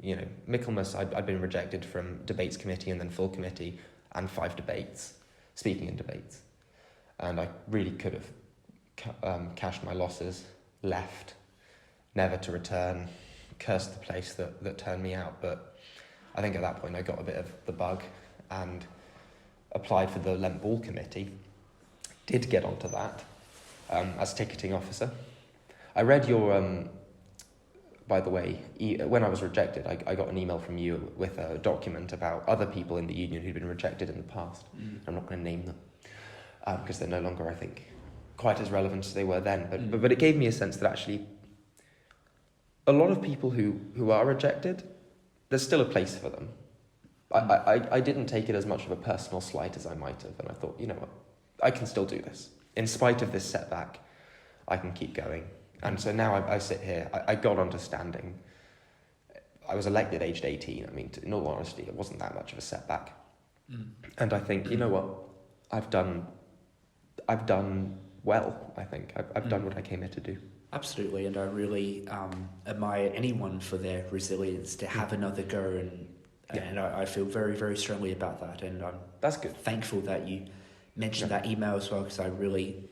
You know, Michaelmas, I'd been rejected from debates committee and then full committee and 5 debates, speaking in debates. And I really could have cashed my losses, left, never to return, cursed the place that turned me out. But I think at that point I got a bit of the bug and applied for the Lent Ball committee, did get onto that. As ticketing officer. I read your, by the way, when I was rejected, I got an email from you with a document about other people in the union who'd been rejected in the past. I'm not going to name them because they're no longer, I think, quite as relevant as they were then. But it gave me a sense that actually a lot of people who are rejected, there's still a place for them. I didn't take it as much of a personal slight as I might have, and I thought, you know what, I can still do this. In spite of this setback, I can keep going. And so now I sit here. I got onto standing. I was elected aged 18. I mean, in all honesty, it wasn't that much of a setback. And I think, you know what, I've done well, I think. I've done what I came here to do. Absolutely, and I really admire anyone for their resilience to have another go, and I feel very, very strongly about that. And I'm That's good. Thankful that you mentioned that email as well, because I really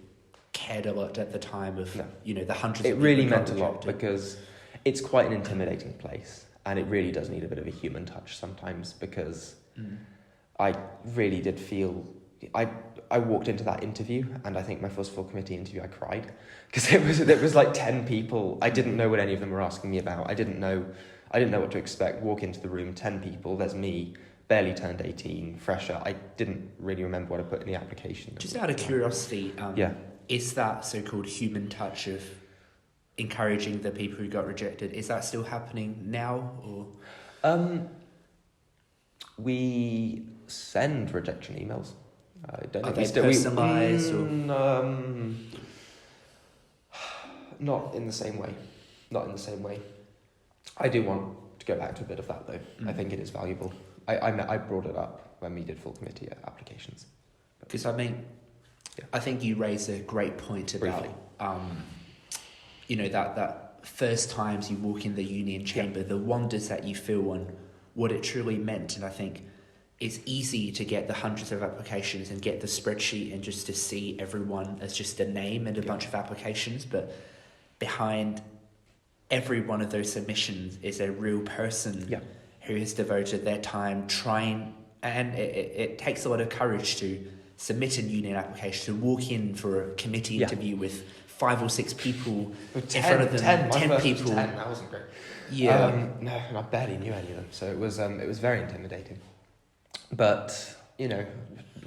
cared a lot at the time of the hundreds. It really meant a lot because it's quite an intimidating place, and it really does need a bit of a human touch sometimes. Because I really did feel I walked into that interview, and I think my first full committee interview I cried because it was like 10 people. I didn't know what any of them were asking me about. I didn't know what to expect. Walk into the room, 10 people. There's me. Barely turned 18, fresher. I didn't really remember what I put in the application. Just out of curiosity, is that so-called human touch of encouraging the people who got rejected, is that still happening now? Or we send rejection emails. I don't think they personalised? Not in the same way. Not in the same way. I do want to go back to a bit of that, though. I think it is valuable. I brought it up when we did full committee applications. Because I think you raised a great point about that first times you walk in the union chamber, the wonders that you feel and what it truly meant. And I think it's easy to get the hundreds of applications and get the spreadsheet and just to see everyone as just a name and a bunch of applications, but behind every one of those submissions is a real person who has devoted their time trying, and it takes a lot of courage to submit a union application, to walk in for a committee interview with 5 or 6 people in front of them, 10 people. 10, that wasn't great. Yeah. No, and I barely knew any of them, so it was very intimidating. But, you know,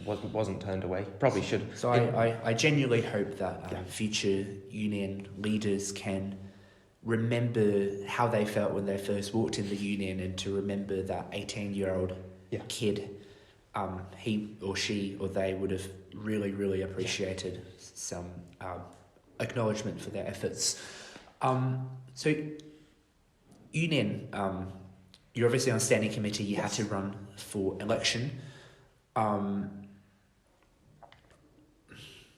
wasn't turned away. Probably should. So I genuinely hope that future union leaders can remember how they felt when they first walked in the union, and to remember that 18-year-old kid, he or she or they would have really, really appreciated some acknowledgement for their efforts. So union, you're obviously on a standing committee, you had to run for election. Going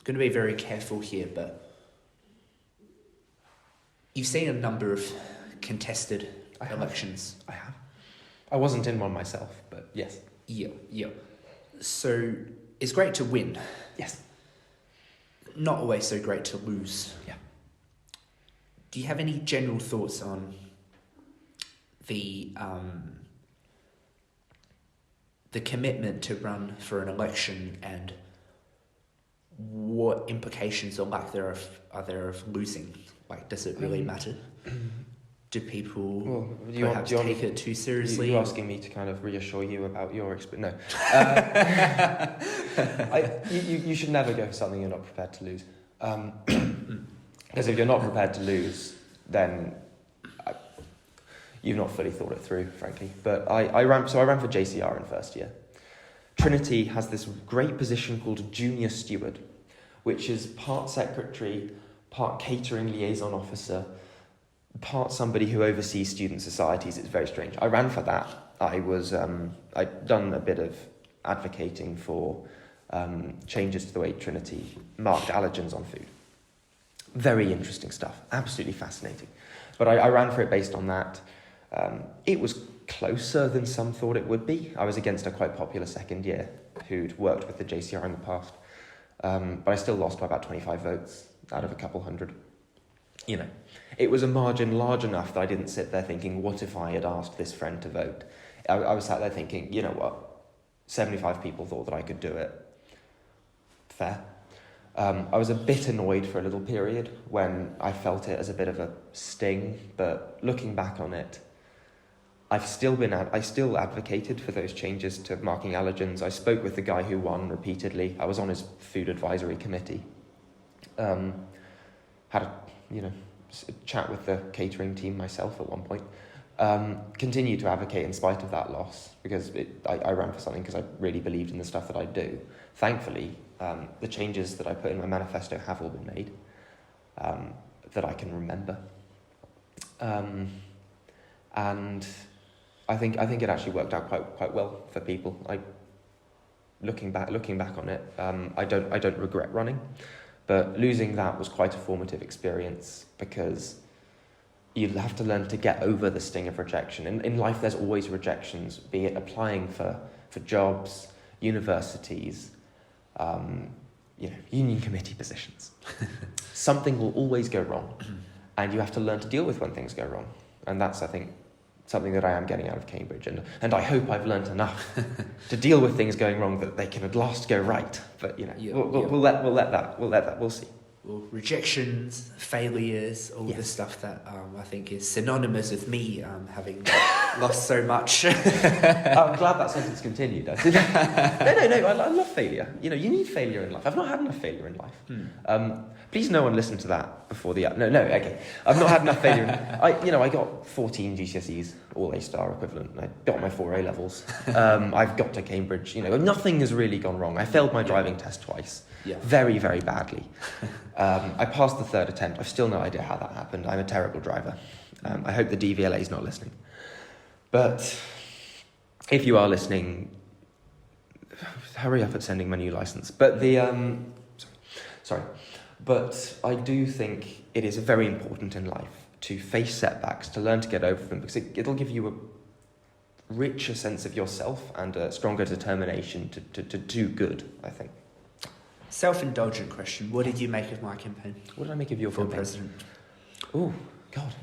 to be very careful here, but you've seen a number of contested elections. I have. I wasn't in one myself, but yes. Yeah. So it's great to win. Yes. Not always so great to lose. Yeah. Do you have any general thoughts on the commitment to run for an election, and what implications or lack thereof are there of losing? Like, does it really matter? Do people perhaps take it too seriously? You're asking me to kind of reassure you about your experience. No. You should never go for something you're not prepared to lose. Because if you're not prepared to lose, then you've not fully thought it through, frankly. But I ran for JCR in first year. Trinity has this great position called junior steward, which is part secretary, part catering liaison officer, part somebody who oversees student societies. It's very strange. I ran for that. I'd done a bit of advocating for changes to the way Trinity marked allergens on food. Very interesting stuff. Absolutely fascinating. But I ran for it based on that. It was closer than some thought it would be. I was against a quite popular second year who'd worked with the JCR in the past. But I still lost by about 25 votes out of a couple hundred. You know, it was a margin large enough that I didn't sit there thinking, what if I had asked this friend to vote? I was sat there thinking, you know what, 75 people thought that I could do it. Fair. I was a bit annoyed for a little period when I felt it as a bit of a sting, but looking back on it, I still advocated for those changes to marking allergens. I spoke with the guy who won repeatedly. I was on his food advisory committee. Had a chat with the catering team myself at one point. Continued to advocate in spite of that loss, because I ran for something because I really believed in the stuff that I do. Thankfully, the changes that I put in my manifesto have all been made, that I can remember. And I think it actually worked out quite well for people. Looking back on it, I don't regret running, but losing that was quite a formative experience, because you have to learn to get over the sting of rejection. In life, there's always rejections, be it applying for jobs, universities, union committee positions. Something will always go wrong, and you have to learn to deal with when things go wrong. And that's, I think, something that I am getting out of Cambridge, and I hope I've learnt enough to deal with things going wrong that they can at last go right. But we'll let that. We'll see. Well, rejections, failures, all the stuff that I think is synonymous with me having lost so much. I'm glad that sentence continued. No, I love failure. You need failure in life. I've not had enough failure in life. Please no one listen to that before the... No, okay. I've not had enough failure. I got 14 GCSEs, all A-star equivalent. I got my 4 A-levels. I've got to Cambridge. Nothing has really gone wrong. I failed my driving test twice. Yeah. Very, very badly. I passed the 3rd attempt. I've still no idea how that happened. I'm a terrible driver. I hope the DVLA is not listening. But if you are listening, hurry up at sending my new license. But sorry. But I do think it is very important in life to face setbacks, to learn to get over them, because it'll give you a richer sense of yourself and a stronger determination to do good, I think. Self-indulgent question. What did you make of my campaign? What did I make of your campaign? For president? Oh, God.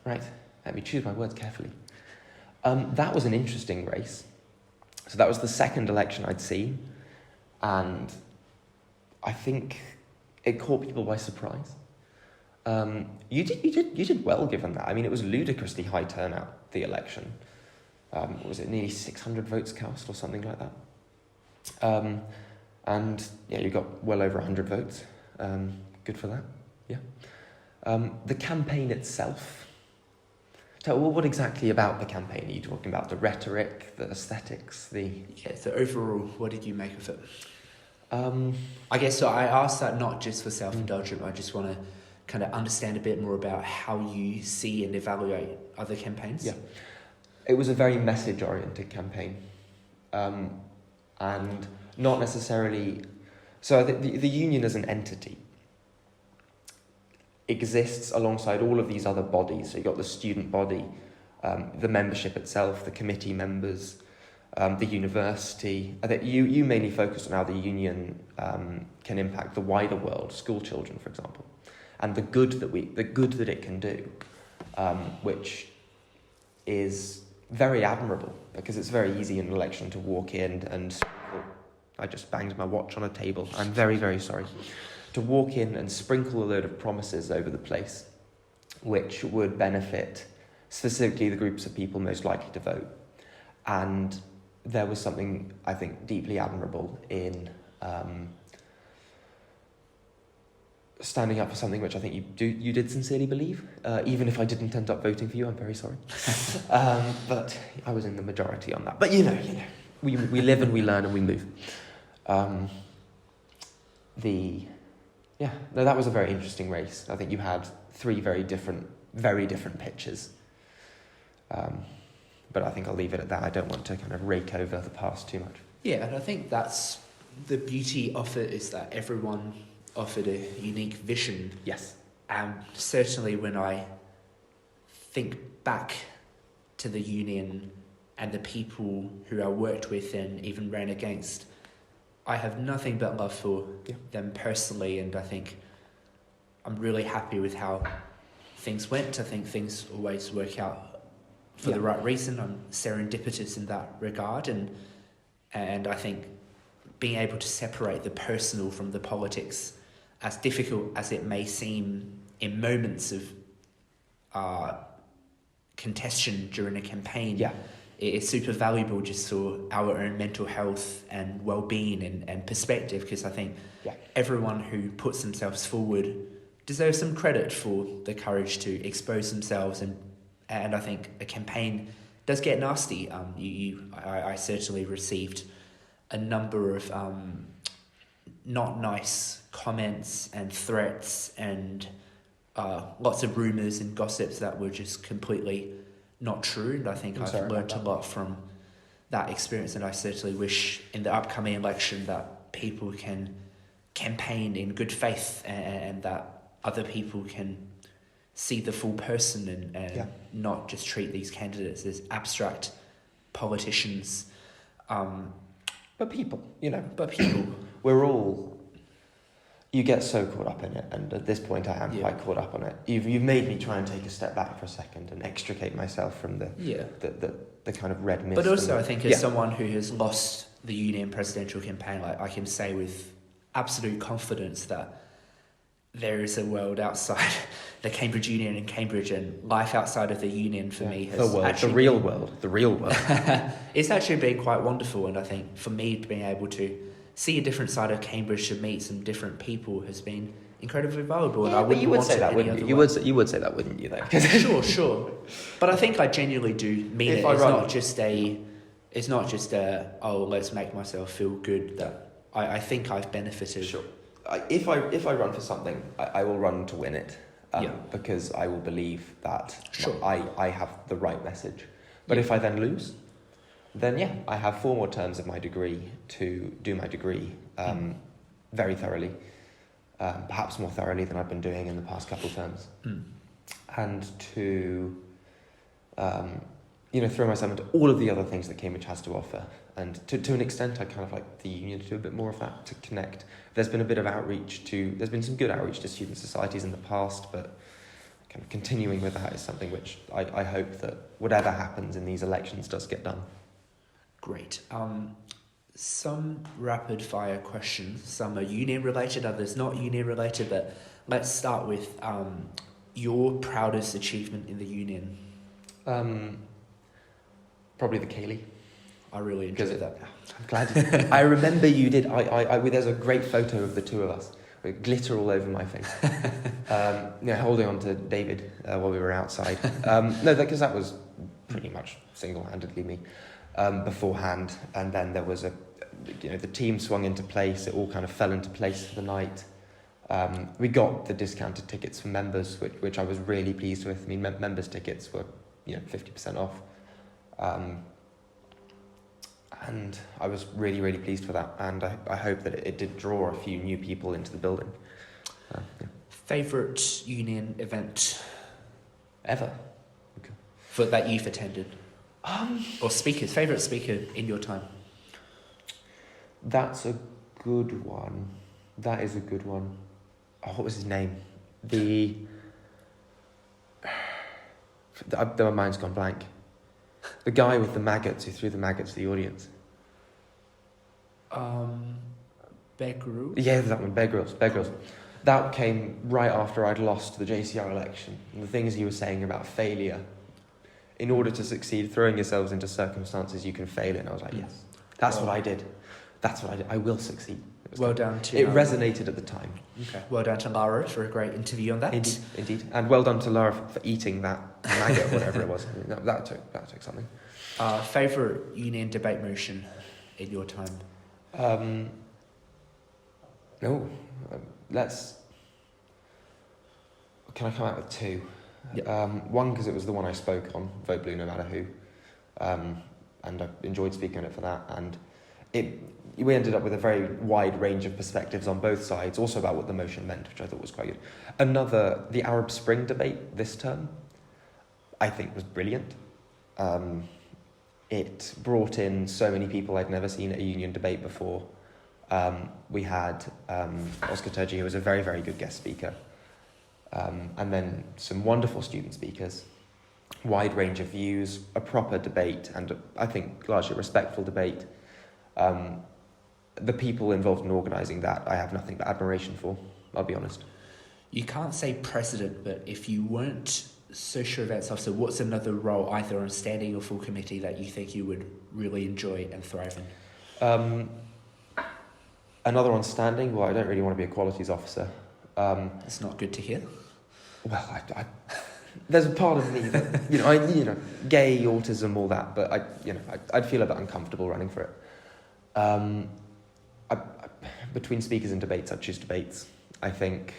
Right. Let me choose my words carefully. That was an interesting race. So that was the second election I'd seen, and I think it caught people by surprise. You did well given that. I mean, it was ludicrously high turnout, the election. Was it nearly 600 votes cast or something like that? And yeah, you got well over 100 votes. Good for that. Yeah. The campaign itself. Well, what exactly about the campaign are you talking about? The rhetoric, the aesthetics, Yeah, so overall, what did you make of it? I guess so I asked that not just for self-indulgence, I just want to kind of understand a bit more about how you see and evaluate other campaigns. Yeah. It was a very message-oriented campaign. And not necessarily... So the union as an entity exists alongside all of these other bodies. So you've got the student body, the membership itself, the committee members, the university. You mainly focus on how the union can impact the wider world, school children, for example, and the good that it can do, which is very admirable, because it's very easy in an election to walk in and... I just banged my watch on a table. I'm very, very sorry. To walk in and sprinkle a load of promises over the place, which would benefit specifically the groups of people most likely to vote. And there was something, I think, deeply admirable in standing up for something which I think you did sincerely believe. Even if I didn't end up voting for you, I'm very sorry. But I was in the majority on that. But you know, we live and we learn and we move. That was a very interesting race. I think you had three very different pitches. But I think I'll leave it at that. I don't want to kind of rake over the past too much. Yeah, and I think that's the beauty of it, is that everyone offered a unique vision. Yes. And certainly when I think back to the union and the people who I worked with and even ran against, I have nothing but love for them personally, and I think I'm really happy with how things went. I think things always work out for the right reason. I'm serendipitous in that regard, and I think being able to separate the personal from the politics, as difficult as it may seem in moments of contention during a campaign, it is super valuable just for our own mental health and well-being and perspective, because I think everyone who puts themselves forward deserves some credit for the courage to expose themselves, and I think a campaign does get nasty. I certainly received a number of not nice comments and threats and lots of rumours and gossips that were just completely not true, and I think I've learned a lot from that experience, and I certainly wish in the upcoming election that people can campaign in good faith, and that other people can see the full person and not just treat these candidates as abstract politicians. But people. We're all... You get so caught up in it, and at this point I am quite caught up on it. You've made me try and take a step back for a second and extricate myself from the kind of red mist. But also I think as someone who has lost the union presidential campaign, like, I can say with absolute confidence that there is a world outside the Cambridge Union in Cambridge, and life outside of the union for me has the real world. It's actually been quite wonderful, and I think for me being able to see a different side of Cambridge, to meet some different people, has been incredibly valuable. And I wouldn't you would want say it that, any wouldn't other you? way. You would say that, wouldn't you? Though. Sure. But I think I genuinely do mean it. It's not just a let's make myself feel good. That I think I've benefited. Sure. If I run for something, I will run to win it. Because I will believe that I have the right message. But if I then lose, then I have 4 more terms of my degree to do my degree very thoroughly, perhaps more thoroughly than I've been doing in the past couple of terms, and to throw myself into all of the other things that Cambridge has to offer. And to an extent, I kind of like the union to do a bit more of that, to connect. There's been a bit of outreach there's been some good outreach to student societies in the past, but kind of continuing with that is something which I hope that whatever happens in these elections does get done. Great. Some rapid fire questions. Some are union related, others not union related. But let's start with your proudest achievement in the union. Probably the ceilidh. I really enjoyed that. I'm glad. I remember you did. There's a great photo of the two of us with glitter all over my face. Holding on to David while we were outside. Because that was pretty much single-handedly me beforehand, and then there was the team swung into place. It all kind of fell into place for the night. We got the discounted tickets for members, which I was really pleased with. I mean, members' tickets were 50% off. And I was really, really pleased for that, and I hope that it did draw a few new people into the building. Favourite union event ever? Okay. For that you've attended? Or speakers, favourite speaker in your time? That's a good one. That is a good one. Oh, what was his name? My mind's gone blank. The guy with the maggots who threw the maggots to the audience. Bear Grylls? Yeah, that one, Bear Grylls. That came right after I'd lost the JCR election. And the things he was saying about failure. In order to succeed, throwing yourselves into circumstances you can fail in. I was like, yes, that's what I did. That's what I did. I will succeed. Well done to... It resonated at the time. Okay. Well done to Lara for a great interview on that. Indeed. And well done to Lara for eating that maggot or whatever it was. That took something. Favourite union debate motion in your time? Can I come out with two? Yep. One, because it was the one I spoke on, Vote Blue No Matter Who. And I enjoyed speaking on it for that. And we ended up with a very wide range of perspectives on both sides, also about what the motion meant, which I thought was quite good. Another, the Arab Spring debate this term, I think was brilliant. It brought in so many people I'd never seen at a union debate before. We had Oscar Turgi, who was a very, very good guest speaker. And then some wonderful student speakers, wide range of views, a proper debate, and I think largely respectful debate. The people involved in organising that, I have nothing but admiration for, I'll be honest. You can't say president, but if you weren't social events officer, what's another role, either on standing or full committee, that you think you would really enjoy and thrive in? Another on standing, well, I don't really want to be a qualities officer. It's not good to hear. Well, there's a part of me that, gay, autism, all that, but I'd feel a bit uncomfortable running for it. Between speakers and debates, I'd choose debates. I think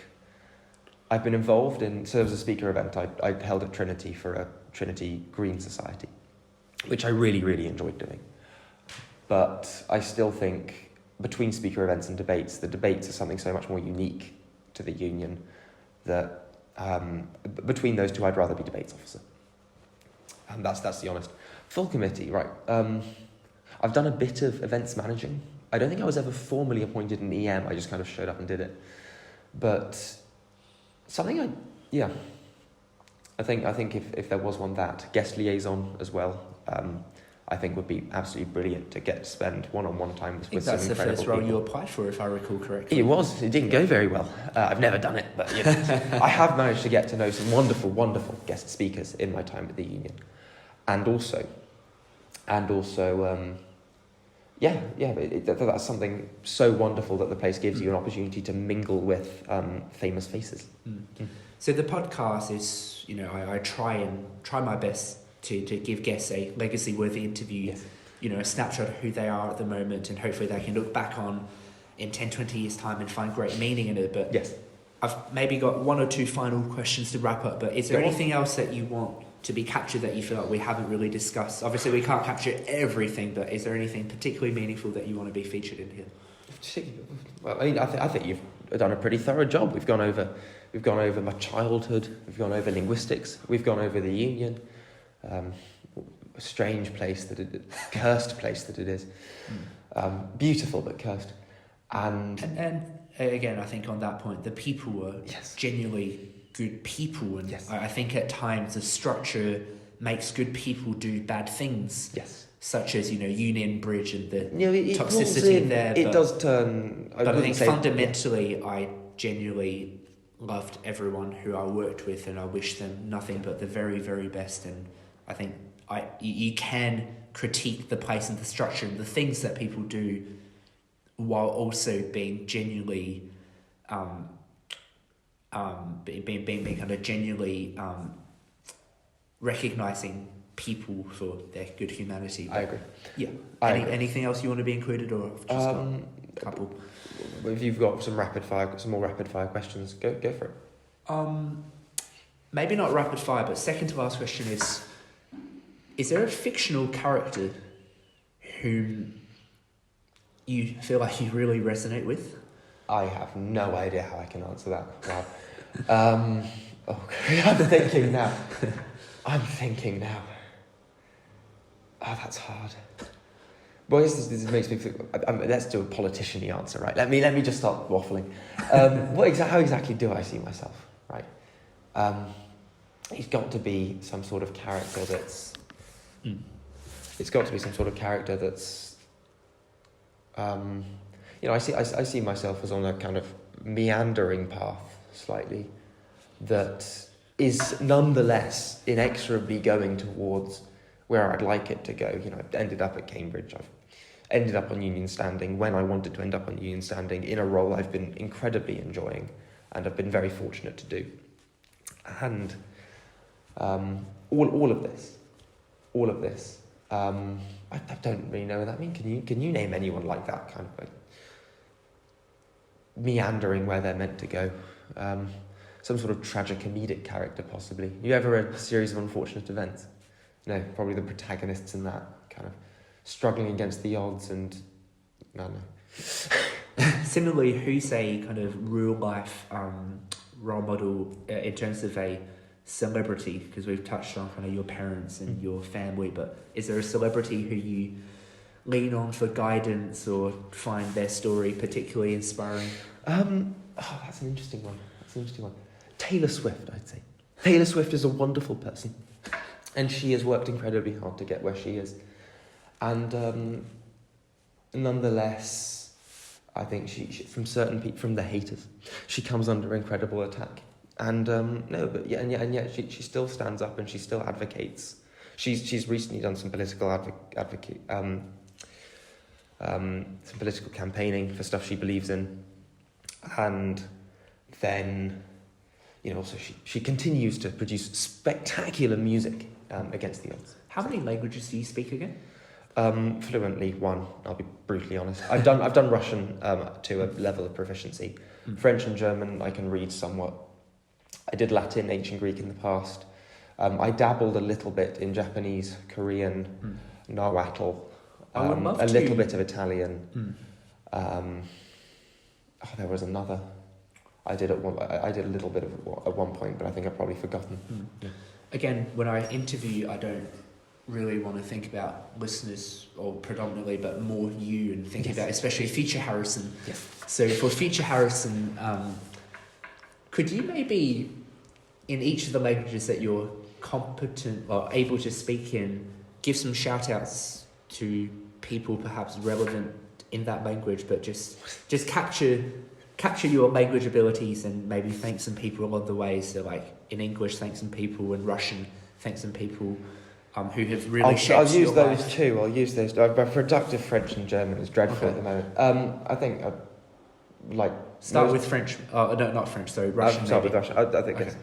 I've been involved in, so there was a speaker event I held at Trinity for a Trinity Green Society, which I really, really enjoyed doing. But I still think between speaker events and debates, the debates are something so much more unique to the union that between those two, I'd rather be debates officer. And that's the honest. Full committee, right. I've done a bit of events managing. I don't think I was ever formally appointed an EM. I just kind of showed up and did it. But something I think if there was one, that guest liaison as well, I think would be absolutely brilliant to get to spend one-on-one time with some incredible people. That's the first role you applied for, if I recall correctly. It was. It didn't go very well. I've never done it, but I have managed to get to know some wonderful, wonderful guest speakers in my time at the union, and also, that's something so wonderful that the place gives you an opportunity to mingle with famous faces. So the podcast is, I try my best to give guests a legacy-worthy interview, yes. A snapshot of who they are at the moment, and hopefully they can look back on in 10, 20 years' time and find great meaning in it. But yes. I've maybe got one or two final questions to wrap up, but is there anything else that you want to be captured that you feel like we haven't really discussed? Obviously, we can't capture everything, but is there anything particularly meaningful that you want to be featured in here? Well, I think you've done a pretty thorough job. We've gone over my childhood, we've gone over linguistics, we've gone over the union. A strange place cursed place that it is. Beautiful but cursed. And again, I think on that point, the people were genuinely good people, and Yes. I think at times the structure makes good people do bad things. Yes. Such as, Union Bridge and the It toxicity there. It does turn. But I think fundamentally, I genuinely loved everyone who I worked with, and I wish them nothing but the very, very best. And I think you can critique the place and the structure and the things that people do, while also being genuinely, being kind of genuinely recognizing people for their good humanity. I agree. Yeah. Anything else you want to be included, or just got a couple? If you've got some more rapid fire questions, go for it. Maybe not rapid fire, but second to last question is there a fictional character whom you feel like you really resonate with? I have no idea how I can answer that. Wow. I'm thinking now. Oh, that's hard. Well, this makes me think. Let's do a politician-y answer, right? Let me just start waffling. How exactly do I see myself, right? It's got to be some sort of character that's. It's got to be some sort of character that's. I see myself as on a kind of meandering path, slightly, that is nonetheless inexorably going towards where I'd like it to go. I've ended up at Cambridge. I've ended up on union standing when I wanted to end up on union standing, in a role I've been incredibly enjoying and I've been very fortunate to do. And all of this, I don't really know what that means. Can you name anyone like that, kind of like meandering where they're meant to go? Some sort of tragicomedic character, possibly. You ever read A Series of Unfortunate Events? No, probably the protagonists in that, kind of struggling against the odds and... No. Similarly, who's a kind of real-life role model in terms of a celebrity? Because we've touched on kind of your parents and your family, but is there a celebrity who you lean on for guidance or find their story particularly inspiring? That's an interesting one. Taylor Swift, I'd say. Taylor Swift is a wonderful person, and she has worked incredibly hard to get where she is. And nonetheless, I think she from certain people, from the haters, she comes under incredible attack. And yet she still stands up and she still advocates. She's recently done some political some political campaigning for stuff she believes in, and then also she continues to produce spectacular music against the odds. How many languages do you speak again? Fluently, one. I'll be brutally honest. I've done Russian to a level of proficiency. French and German I can read somewhat. I did Latin, ancient Greek in the past. I dabbled a little bit in Japanese, Korean, Nahuatl, a little bit of Italian. There was another. I did a little bit of at one point, but I think I've probably forgotten. Again, when I interview, I don't really want to think about listeners or predominantly, but more you, and thinking about especially Future Harrison. Yes. So for Future Harrison, could you maybe, in each of the languages that you're competent or able to speak in, give some shout outs to people perhaps relevant in that language, but just capture your language abilities and maybe thank some people along the way. So like in English, thank some people, in Russian, thank some people who have really shaped your life. I'll use those too. I'll use those. My productive French and German is dreadful at the moment. I think start with French. No, not French. Sorry, Russian. Start with Russian. I think okay.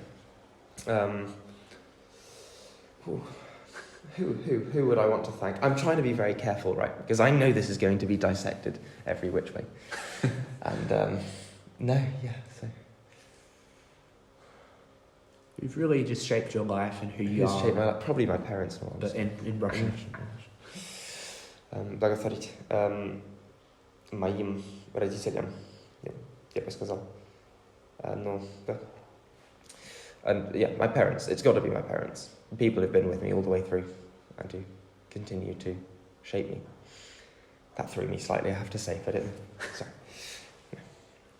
Who would I want to thank? I'm trying to be very careful, right? Because I know this is going to be dissected every which way. And so. You've really just shaped your life and who you are. Shaped my life? Probably my parents. But in Russian. Благословить моим родителям, я бы сказал. And my parents. It's got to be my parents. People who've been with me all the way through and who continue to shape me. That threw me slightly, I have to say, but sorry.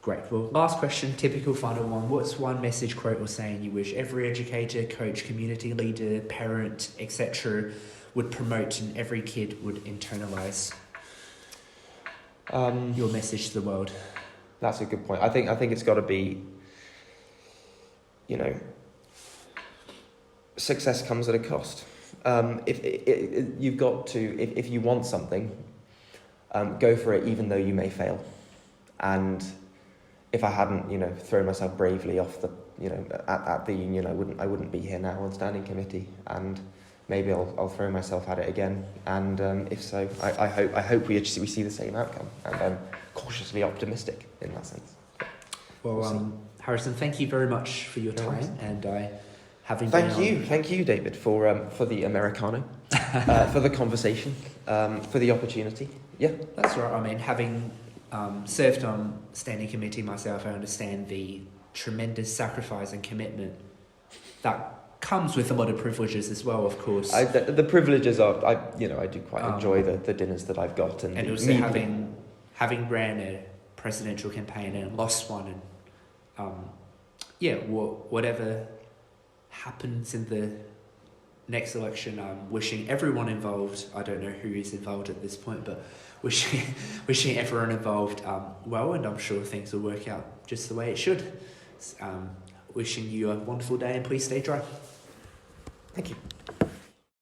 Great. Well, last question, typical final one. What's one message, quote, or saying you wish every educator, coach, community leader, parent, etc. would promote and every kid would internalise? Your message to the world. That's a good point. I think it's got to be, success comes at a cost. You've got to, if you want something, go for it even though you may fail. And if I hadn't, thrown myself bravely off the, at the union, I wouldn't be here now on standing committee. And maybe I'll throw myself at it again. And if so, I hope we see the same outcome. And I'm cautiously optimistic in that sense. Well, Harrison, thank you very much for your time. And Thank you, David, for the Americano, for the conversation, for the opportunity. Yeah, that's right. I mean, having served on standing committee myself, I understand the tremendous sacrifice and commitment that comes with a lot of privileges as well, of course. The privileges are, I do quite enjoy the dinners that I've got, and also having ran a presidential campaign and lost one, and whatever happens in the next election, I'm wishing everyone involved, I don't know who is involved at this point, but wishing everyone involved well, and I'm sure things will work out just the way it should. Wishing you a wonderful day, and please stay dry. Thank you.